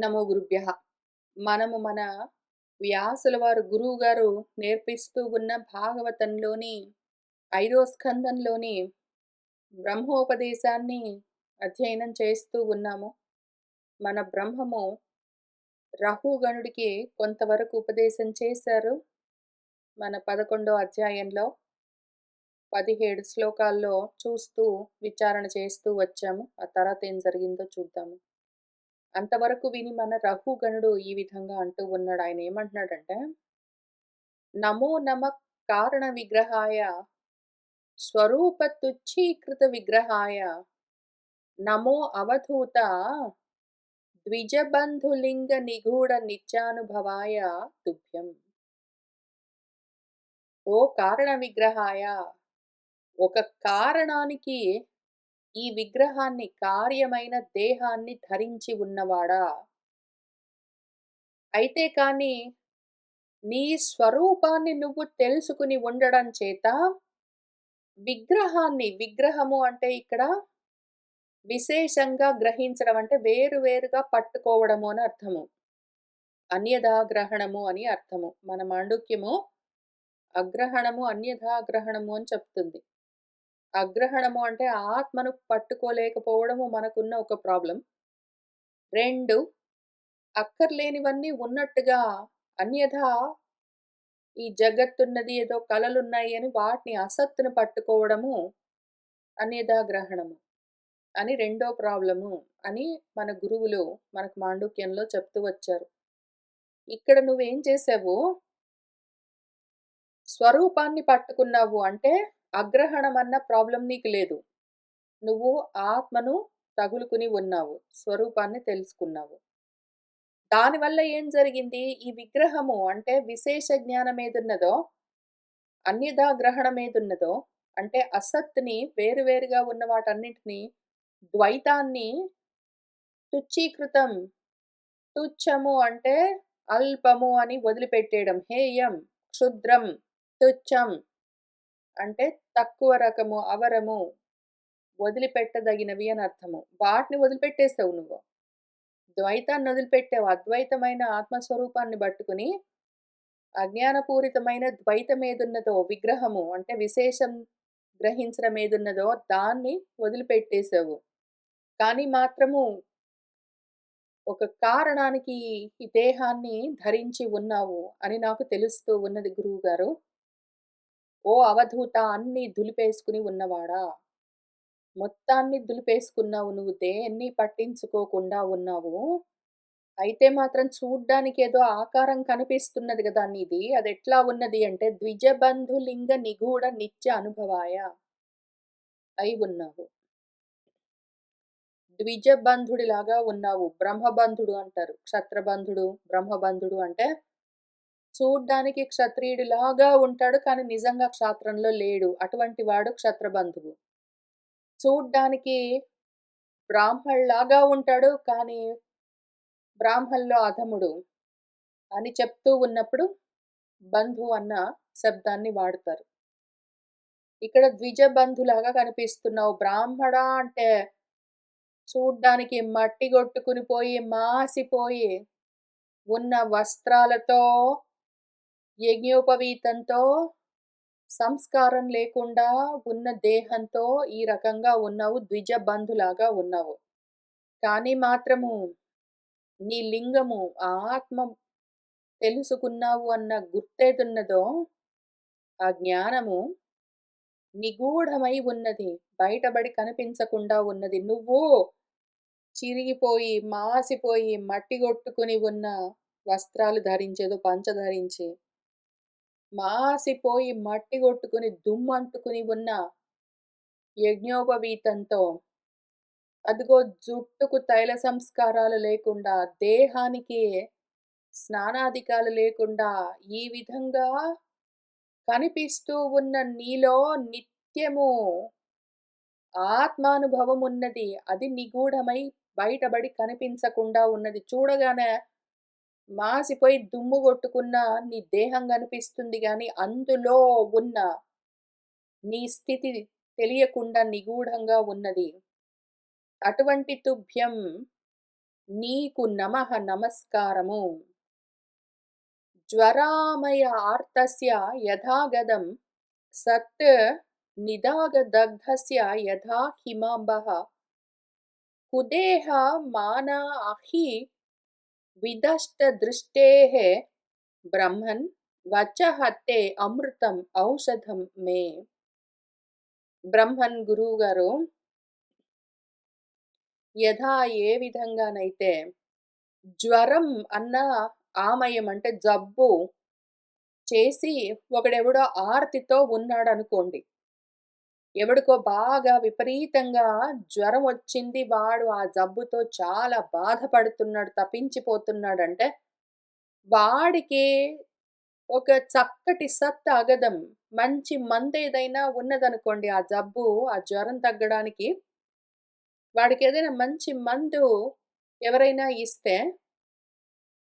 నమో గురుభ్యః. మనము మన వ్యాసుల వారు గురువుగారు నేర్పిస్తూ ఉన్న భాగవతంలోని 5వ స్కందంలోని బ్రహ్మోపదేశాన్ని అధ్యయనం చేస్తూ ఉన్నాము. మన బ్రహ్మము రహుగణుడికి కొంతవరకు ఉపదేశం చేశారు. మన 11వ అధ్యాయంలో 17 శ్లోకాల్లో చూస్తూ విచారణ చేస్తూ వచ్చాము. ఆ తర్వాత ఏం జరిగిందో చూద్దాము. అంతవరకు విని మన రఘుగణుడు ఈ విధంగా అంటూ ఉన్నాడు. ఆయన ఏమంటున్నాడంటే, నమో నమః కారణ విగ్రహాయ స్వరూప తుచ్చీకృత విగ్రహాయ నమో అవధూత ద్విజబంధులింగ నిగూఢ నిత్యానుభవాయ తుభ్యం. ఓ కారణ విగ్రహాయ, ఒక కారణానికి ఈ విగ్రహాన్ని కార్యమైన దేహాన్ని ధరించి ఉన్నవాడా, అయితే కాని నీ స్వరూపాన్ని నువ్వు తెలుసుకుని ఉండడం చేత విగ్రహము అంటే ఇక్కడ విశేషంగా గ్రహించడం అంటే వేరు వేరుగా పట్టుకోవడము అని అర్థము. అన్యథా గ్రహణము అని అర్థము. మన మాండుక్యము అగ్రహణము, అన్యథా గ్రహణము అని చెప్తుంది. అగ్రహణము అంటే ఆత్మను పట్టుకోలేకపోవడము మనకున్న ఒక ప్రాబ్లం. 2 అక్కర్లేనివన్నీ ఉన్నట్టుగా అన్యథా ఈ జగత్తున్నది, ఏదో కలలున్నాయి అని వాటిని అసత్తును పట్టుకోవడము అన్యథా గ్రహణము అని రెండో ప్రాబ్లము అని మన గురువులు మనకు మాండుక్యంలో చెప్తూ వచ్చారు. ఇక్కడ నువ్వేం చేసావు, స్వరూపాన్ని పట్టుకున్నావు అంటే అగ్రహణం అన్న ప్రాబ్లం నీకు లేదు. నువ్వు ఆత్మను తగులుకుని ఉన్నావు, స్వరూపాన్ని తెలుసుకున్నావు. దానివల్ల ఏం జరిగింది, ఈ విగ్రహము అంటే విశేష జ్ఞానం ఏదున్నదో, అన్యథా గ్రహణం ఏదున్నదో అంటే అసత్తుని, వేరువేరుగా ఉన్న వాటన్నింటినీ, ద్వైతాన్ని తుచ్చీకృతం, తుచ్చము అంటే అల్పము అని వదిలిపెట్టేయడం. హేయం, క్షుద్రం, తుచ్చం అంటే తక్కువ రకము, అవరము, వదిలిపెట్టదగినవి అని అర్థము. వాటిని వదిలిపెట్టేసావు నువ్వు. ద్వైతాన్ని వదిలిపెట్టావు. అద్వైతమైన ఆత్మస్వరూపాన్ని పట్టుకుని అజ్ఞానపూరితమైన ద్వైతం ఏదున్నదో, విగ్రహము అంటే విశేషం గ్రహించడం ఏదున్నదో దాన్ని వదిలిపెట్టేసావు. కానీ మాత్రము ఒక కారణానికి ఈ దేహాన్ని ధరించి ఉన్నావు అని నాకు తెలుస్తూ ఉన్నది గురువుగారు. ఓ అవధూత, అన్నీ దులిపేసుకుని ఉన్నవాడా, మొత్తాన్ని దులిపేసుకున్నావు, నువ్వు దేన్ని పట్టించుకోకుండా ఉన్నావు. అయితే మాత్రం చూడ్డానికి ఏదో ఆకారం కనిపిస్తున్నది కదా నీది, అదెట్లా ఉన్నది అంటే ద్విజబంధు లింగ నిగూఢ నిత్య అనుభవాయ అయి ఉన్నావు. ద్విజబంధుడిలాగా ఉన్నావు. బ్రహ్మబంధుడు అంటారు. క్షత్రబంధుడు, బ్రహ్మబంధుడు అంటే చూడ్డానికి క్షత్రియుడిలాగా ఉంటాడు, కానీ నిజంగా క్షాత్రంలో లేడు. అటువంటి వాడు క్షత్రబంధువు. చూడ్డానికి బ్రాహ్మణులాగా ఉంటాడు, కానీ బ్రాహ్మణుల్లో అధముడు అని చెప్తూ ఉన్నప్పుడు బంధు అన్న శబ్దాన్ని వాడతారు. ఇక్కడ ద్విజబంధులాగా కనిపిస్తున్నావు. బ్రాహ్మడా అంటే చూడ్డానికి మట్టి కొట్టుకుని పోయి, మాసిపోయి ఉన్న వస్త్రాలతో, యజ్ఞోపవీతంతో, సంస్కారం లేకుండా ఉన్న దేహంతో ఈ రకంగా ఉన్నావు. ద్విజబంధులాగా ఉన్నావు. కానీ మాత్రము నీ లింగము, ఆ ఆత్మ తెలుసుకున్నావు అన్న గుర్తేదున్నదో, ఆ జ్ఞానము నిగూఢమై ఉన్నది. బయటబడి కనిపించకుండా ఉన్నది. నువ్వు చిరిగిపోయి, మాసిపోయి, మట్టి కొట్టుకుని ఉన్న వస్త్రాలు ధరించేదో పంచ ధరించి, మాసిపోయి మట్టి కొట్టుకుని దుమ్మంటుకుని ఉన్న యజ్ఞోపవీతంతో, అదిగో జుట్టుకు తైల సంస్కారాలు లేకుండా, దేహానికి స్నానాధికాలు లేకుండా, ఈ విధంగా కనిపిస్తూ ఉన్న నీలో నిత్యము ఆత్మానుభవం ఉన్నది. అది నిగూఢమై బయటబడి కనిపించకుండా ఉన్నది. చూడగానే మాసిపోయి దుమ్ము కొట్టుకున్న నీ దేహం కనిపిస్తుంది గాని, అందులో ఉన్న నీ స్థితి తెలియకుండా నిగూఢంగా ఉన్నది. అటువంటి తుభ్యం నీకు నమః నమస్కారము. జ్వరామయ ఆర్తస్య యథాగదం సత్ నిదాగదగ్ధస్య యథా హిమాంబః కుదేహ మానా అహి విదష్టదృష్టేః బ్రహ్మన్ వచః తే అమృతం ఔషధం మే. బ్రహ్మన్ గురువు గారు యథా ఏ విధంగానైతే జ్వరం అన్న ఆమయం అంటే జబ్బు చేసి ఒకడెవడో ఆర్తితో ఉన్నాడనుకోండి. ఎవడికో బాగా విపరీతంగా జ్వరం వచ్చింది. వాడు ఆ జబ్బుతో చాలా బాధపడుతున్నాడు, తపించిపోతున్నాడంటే, వాడికి ఒక చక్కటి సత్ అగదం మంచి మందేదైనా ఉన్నదనుకోండి ఆ జబ్బు, ఆ జ్వరం తగ్గడానికి, వాడికేదైనా మంచి మందు ఎవరైనా ఇస్తే,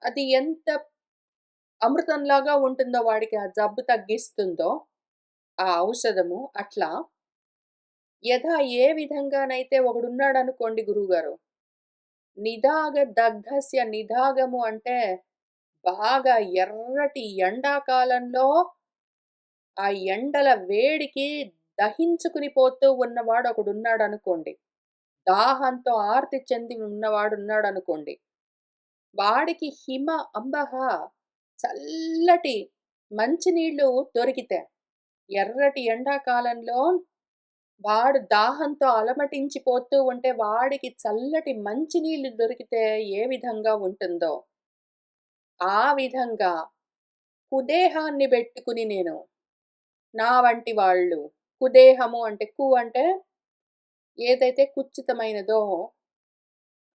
అది ఎంత అమృతంలాగా ఉంటుందో వాడికి ఆ జబ్బు తగ్గిస్తుందో ఆ ఔషధము అట్లా యథా ఏ విధంగానైతే ఒకడున్నాడనుకోండి గురువుగారు. నిదాగ దగ్ధస్య నిదాగము అంటే బాగా ఎర్రటి ఎండాకాలంలో ఆ ఎండల వేడికి దహించుకుని పోతూ ఉన్నవాడు ఒకడున్నాడనుకోండి. దాహంతో ఆర్తి చెంది ఉన్నవాడున్నాడనుకోండి. వాడికి హిమ అంబః చల్లటి మంచినీళ్ళు దొరికితే ఎర్రటి ఎండాకాలంలో వాడు దాహంతో అలమటించిపోతూ ఉంటే వాడికి చల్లటి మంచినీళ్ళు దొరికితే ఏ విధంగా ఉంటుందో, ఆ విధంగా కుదేహాన్ని బెట్టుకుని నేను, నా వంటి వాళ్ళు కుదేహము అంటే అంటే ఏదైతే కుత్సితమైనదో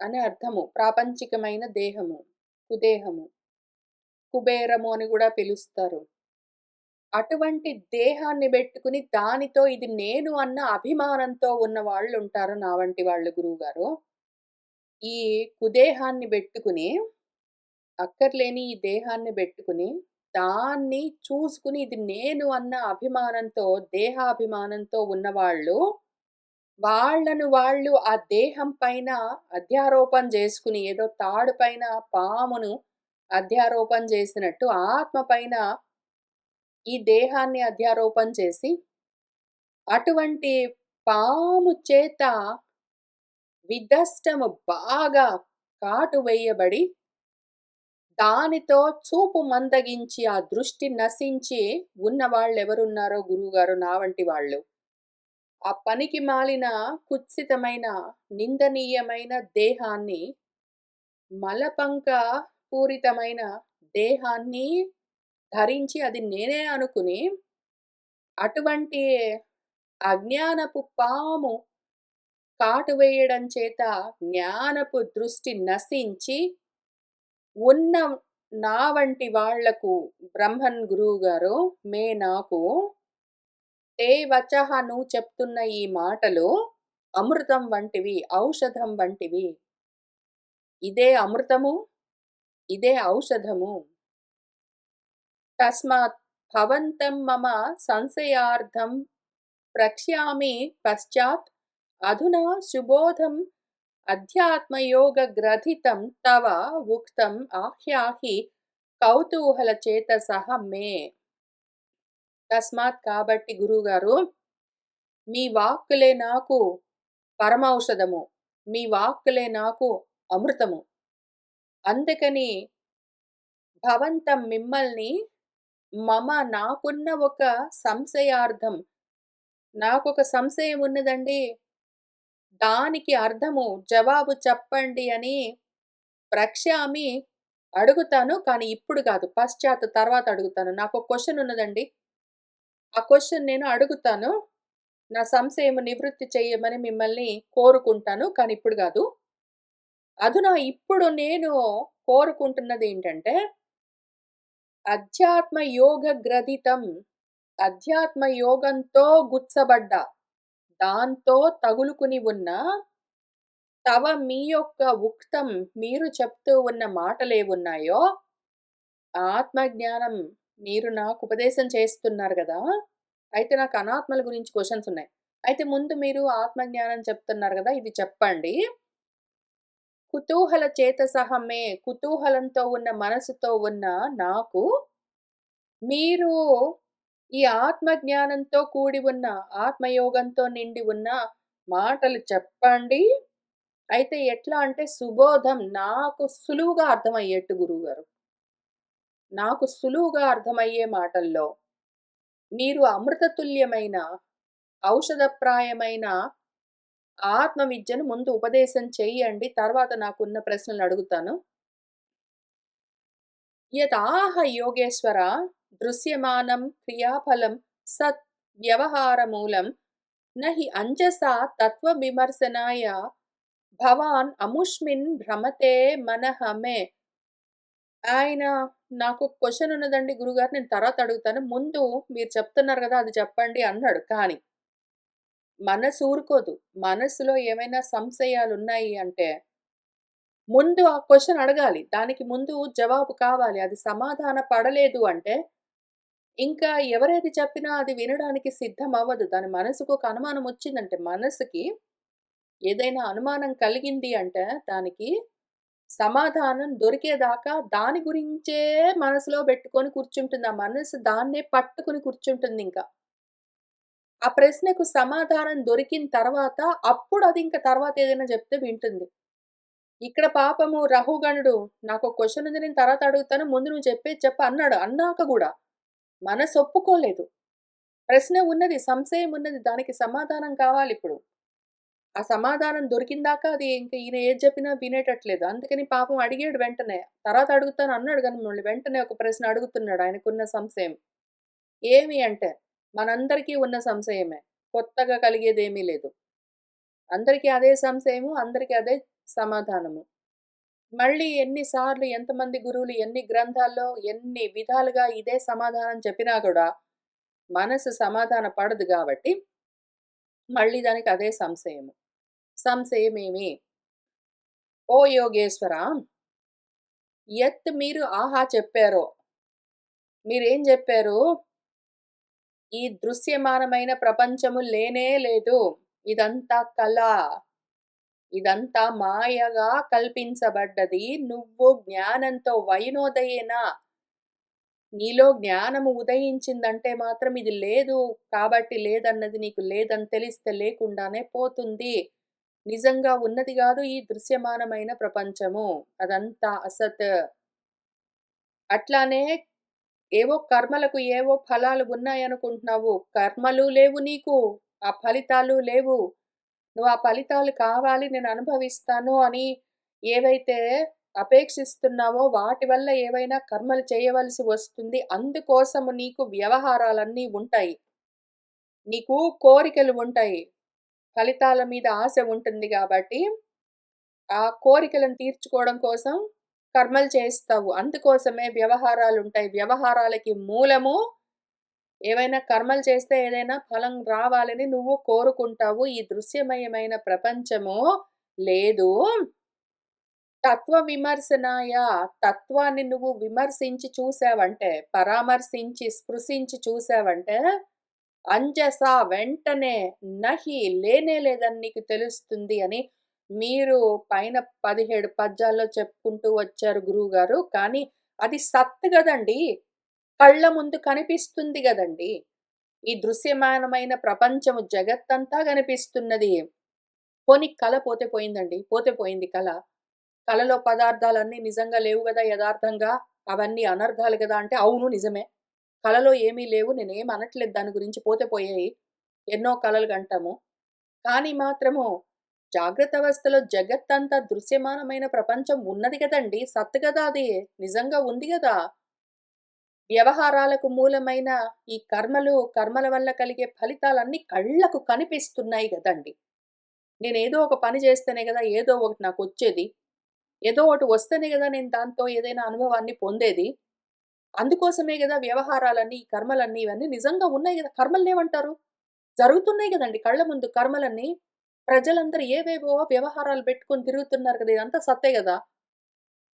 అని అర్థము. ప్రాపంచికమైన దేహము. కుదేహము. కుబేరము అని గూడా పిలుస్తారు. అటువంటి దేహాన్ని బెట్టుకుని దానితో ఇది నేను అన్న అభిమానంతో ఉన్న వాళ్ళుంటారు నా వంటి వాళ్ళు గురువుగారు. ఈ కుదేహాన్ని బెట్టుకుని, అక్కర్లేని ఈ దేహాన్ని బెట్టుకుని, దాన్ని చూసుకుని ఇది నేను అన్న అభిమానంతో, దేహాభిమానంతో ఉన్నవాళ్ళు, వాళ్ళను వాళ్ళు ఆ దేహం పైన అధ్యారోపణ జేసుకుని, ఏదో తాడు పైన పామును అధ్యారోపణ జేసినట్టు ఆత్మ పైన ఈ దేహాన్ని అధ్యారోపణ చేసి, అటువంటి పాము చేత విదష్టము బాగా కాటు వేయబడి, దానితో చూపు మందగించి, ఆ దృష్టి నశించి ఉన్నవాళ్ళెవరున్నారో గురువుగారు నా వంటి వాళ్ళు. ఆ పనికి మాలిన, కుత్సితమైన, నిందనీయమైన దేహాన్ని, మలపంక పూరితమైన దేహాన్ని ధరించి అది నేనే అనుకుని, అటువంటి అజ్ఞానపు పాము కాటు వేయడం చేత జ్ఞానపు దృష్టి నశించి, ఉన్న నా వంటి వాళ్లకు బ్రహ్మన్ గురువుగారు నాకు తే వచః నువ్వు చెప్తున్న ఈ మాటలు అమృతం వంటివి, ఔషధం వంటివి. ఇదే అమృతము, ఇదే ఔషధము. తస్మాత్ భవంతం మమ సంశయార్థం ప్రక్ష్యామి పశ్చాత్ అధునా సుబోధం అధ్యాత్మయోగగ్రథితం తవ ఉక్తం ఆహ్యాహి కౌతూహలచేతసః మే. తస్మాత్ కాబట్టి గురువుగారు, మీ వాక్కులే నాకు పరమౌషధము. మీ వాక్కులే నాకు అమృతము. అందుకని భవంతం మిమ్మల్ని మమ నాకున్న ఒక సంశయార్థం, నాకొక సంశయం ఉన్నదండి. దానికి అర్థము, జవాబు చెప్పండి అని ప్రక్ష్యామి అడుగుతాను. కానీ ఇప్పుడు కాదు. పశ్చాత్ తర్వాత అడుగుతాను. నాకొక క్వెషన్ ఉన్నదండి. ఆ క్వెషన్ నేను అడుగుతాను. నా సంశయము నివృత్తి చెయ్యమని మిమ్మల్ని కోరుకుంటాను. కానీ ఇప్పుడు గాదు. అధునా ఇప్పుడు నేను కోరుకుంటున్నదేంటంటే, అధ్యాత్మ యోగ గ్రథితం. అధ్యాత్మ యోగంతో గుచ్చబడ్డ, దాంతో తగులుకుని ఉన్న తవ మీ యొక్క ఉక్తం మీరు చెప్తూ ఉన్న మాటలేవున్నాయో, ఆత్మజ్ఞానం మీరు నాకు ఉపదేశం చేస్తున్నారు గదా! అయితే నాకు అనాత్మల గురించి క్వెషన్స్ ఉన్నాయి. అయితే ముందు మీరు ఆత్మజ్ఞానం చెప్తున్నారు గదా! ఇది చెప్పండి. కుతూహల చేతసః మే కుతూహలంతో ఉన్న మనసుతో ఉన్న నాకు మీరు ఈ ఆత్మ జ్ఞానంతో కూడి ఉన్న, ఆత్మయోగంతో నిండి ఉన్న మాటలు చెప్పండి. అయితే ఎట్లా అంటే సుబోధం నాకు సులువుగా అర్థమయ్యేట్టు గురువుగారు. నాకు సులువుగా అర్థమయ్యే మాటల్లో మీరు అమృతతుల్యమైన, ఔషధప్రాయమైన ఆత్మ విద్యను ముందు ఉపదేశం చెయ్యండి. తర్వాత నాకున్న ప్రశ్నలు అడుగుతాను. యదాహ యోగేశ్వర దృశ్యమానం క్రియాఫలం సత్ వ్యవహారమూలం నహి అంజసా తత్వవిమర్శనాయ భవాన్ అముష్మిన్ భ్రమతే మనః మే. ఆయన నాకు క్వెషన్ ఉన్నదండి గురుగారు. నేను తర్వాత అడుగుతాను. ముందు మీరు చెప్తున్నారు గదా! అది చెప్పండి అన్నాడు. కానీ మనసు ఊరుకోదు. మనసులో ఏమైనా సంశయాలున్నాయి అంటే ముందు ఆ క్వెషన్ అడగాలి. దానికి ముందు జవాబు కావాలి. అది సమాధాన పడలేదు అంటే, ఇంకా ఎవరేది చెప్పినా అది వినడానికి సిద్ధమవ్వదు. దాని మనసుకు ఒక అనుమానం వచ్చిందంటే, మనసుకి ఏదైనా అనుమానం కలిగింది అంటే, దానికి సమాధానం దొరికేదాకా దాని గురించే మనసులో పెట్టుకొని కూర్చుంటుంది. ఆ మనసు దాన్నే పట్టుకొని కూర్చుంటుందింక. ఆ ప్రశ్నకు సమాధానం దొరికిన తర్వాత, అప్పుడు అది ఇంక తర్వాత ఏదైనా చెప్తే వింటుంది. ఇక్కడ పాపము రహుగణుడు నాకో క్వెషన్ ఉంది. నేను తర్వాత అడుగుతాను. ముందు నువ్వు చెప్పేది చెప్పు అన్నాడు. అన్నాక గూడా మనసు ఒప్పుకోలేదు. ప్రశ్న ఉన్నది. సంశయం ఉన్నది. దానికి సమాధానం కావాలిప్పుడు. ఆ సమాధానం దొరికిందాకా అది ఇంక ఈయన ఏది చెప్పినా వినేటట్లేదు. అందుకని పాపం అడిగాడు వెంటనే. తర్వాత అడుగుతాను అన్నాడు గానీ మళ్ళీ వెంటనే ఒక ప్రశ్న అడుగుతున్నాడు ఆయనకున్న సంశయం. ఏమి అంటే మనందరికీ ఉన్న సంశయమే. కొత్తగా కలిగేదేమీ లేదు. అందరికీ అదే సంశయము. అందరికీ అదే సమాధానము. మళ్ళీ ఎన్ని సార్లు ఎంతమంది గురువులు ఎన్ని గ్రంథాల్లో ఎన్ని విధాలుగా ఇదే సమాధానం చెప్పినా గూడా మనసు సమాధాన పడదు గాబట్టి మళ్ళీ దానికి అదే సంశయము. సంశయమేమి? ఓ యోగేశ్వరా! యత్ మీరు ఆహా చెప్పారో, మీరేం జెప్పారు? ఈ దృశ్యమానమైన ప్రపంచము లేనే లేదు. ఇదంతా కల. ఇదంతా మాయగా కల్పించబడ్డది. నువ్వు జ్ఞానంతో వైనోదయేన నీలో జ్ఞానము ఉదయించిందంటే మాత్రం ఇది లేదు కాబట్టి లేదన్నది నీకు లేదని తెలిస్తే లేకుండానే పోతుంది. నిజంగా ఉన్నది గాదు ఈ దృశ్యమానమైన ప్రపంచము. అదంతా అసత్. అట్లానే ఏవో కర్మలకు ఏవో ఫలాలు ఉన్నాయనుకుంటున్నావు. కర్మలు లేవు నీకు. ఆ ఫలితాలు లేవు. నువ్వు ఆ ఫలితాలు కావాలి నేను అనుభవిస్తాను అని ఏవైతే అపేక్షిస్తున్నావో వాటి వల్ల ఏవైనా కర్మలు చేయవలసి వస్తుంది. అందుకోసము నీకు వ్యవహారాలన్నీ ఉంటాయి. నీకు కోరికలు ఉంటాయి. ఫలితాల మీద ఆశ ఉంటుంది గాబట్టి, ఆ కోరికలను తీర్చుకోవడం కోసం కర్మలు చేస్తావు. అందుకోసమే వ్యవహారాలుంటాయి. వ్యవహారాలకి మూలము ఏవైనా కర్మలు చేస్తే ఏదైనా ఫలం రావాలని నువ్వు కోరుకుంటావు. ఈ దృశ్యమయమైన ప్రపంచము లేదు. తత్వ విమర్శనాయ తత్వాన్ని నువ్వు విమర్శించి చూసావంటే, పరామర్శించి, స్పృశించి చూసావంటే, అంజస వెంటనే నహి లేనే లేదని నీకు తెలుస్తుంది అని మీరు పైన 17 పద్యాల్లో చెప్పుకుంటూ వచ్చారు గురువుగారు. కానీ అది సత్ గదండీ! కళ్ళ ముందు కనిపిస్తుంది గదండీ! ఈ దృశ్యమానమైన ప్రపంచము జగత్తంతా గనిపిస్తున్నది. పోనీ కల పోతే పోయిందండి. పోతే పోయింది కల. కలలో పదార్థాలన్నీ నిజంగా లేవు గదా! యదార్థంగా. అవన్నీ అనర్థాలు గదా! అంటే అవును నిజమే. కలలో ఏమీ లేవు. నేనేమి అనట్లేదు దాని గురించి. పోతే పోయాయి. ఎన్నో కలలు కంటాము. కానీ మాత్రము జాగ్రత్త అవస్థలో జగత్తంతా దృశ్యమానమైన ప్రపంచం ఉన్నది గదండీ! సత్ గదా అది. నిజంగా ఉంది గదా! వ్యవహారాలకు మూలమైన ఈ కర్మలు, కర్మల వల్ల కలిగే ఫలితాలన్నీ కళ్ళకు కనిపిస్తున్నాయి గదండీ! నేనేదో ఒక పని జేస్తేనే గదా! ఏదో ఒకటి నాకొచ్చేది. ఏదో ఒకటి వస్తేనే గదా! నేను దాంతో ఏదైనా అనుభవాన్ని పొందేది. అందుకోసమే గదా! వ్యవహారాలన్నీ, ఈ కర్మలన్నీ ఇవన్నీ నిజంగా ఉన్నాయి గదా! కర్మలు లేవంటారు? జరుగుతున్నాయి గదండీ కళ్ళ ముందు కర్మలన్నీ. ప్రజలందరూ ఏవేవో వ్యవహారాలు పెట్టుకొని తిరుగుతున్నారు గదా! ఇదంతా సత్తే గదా!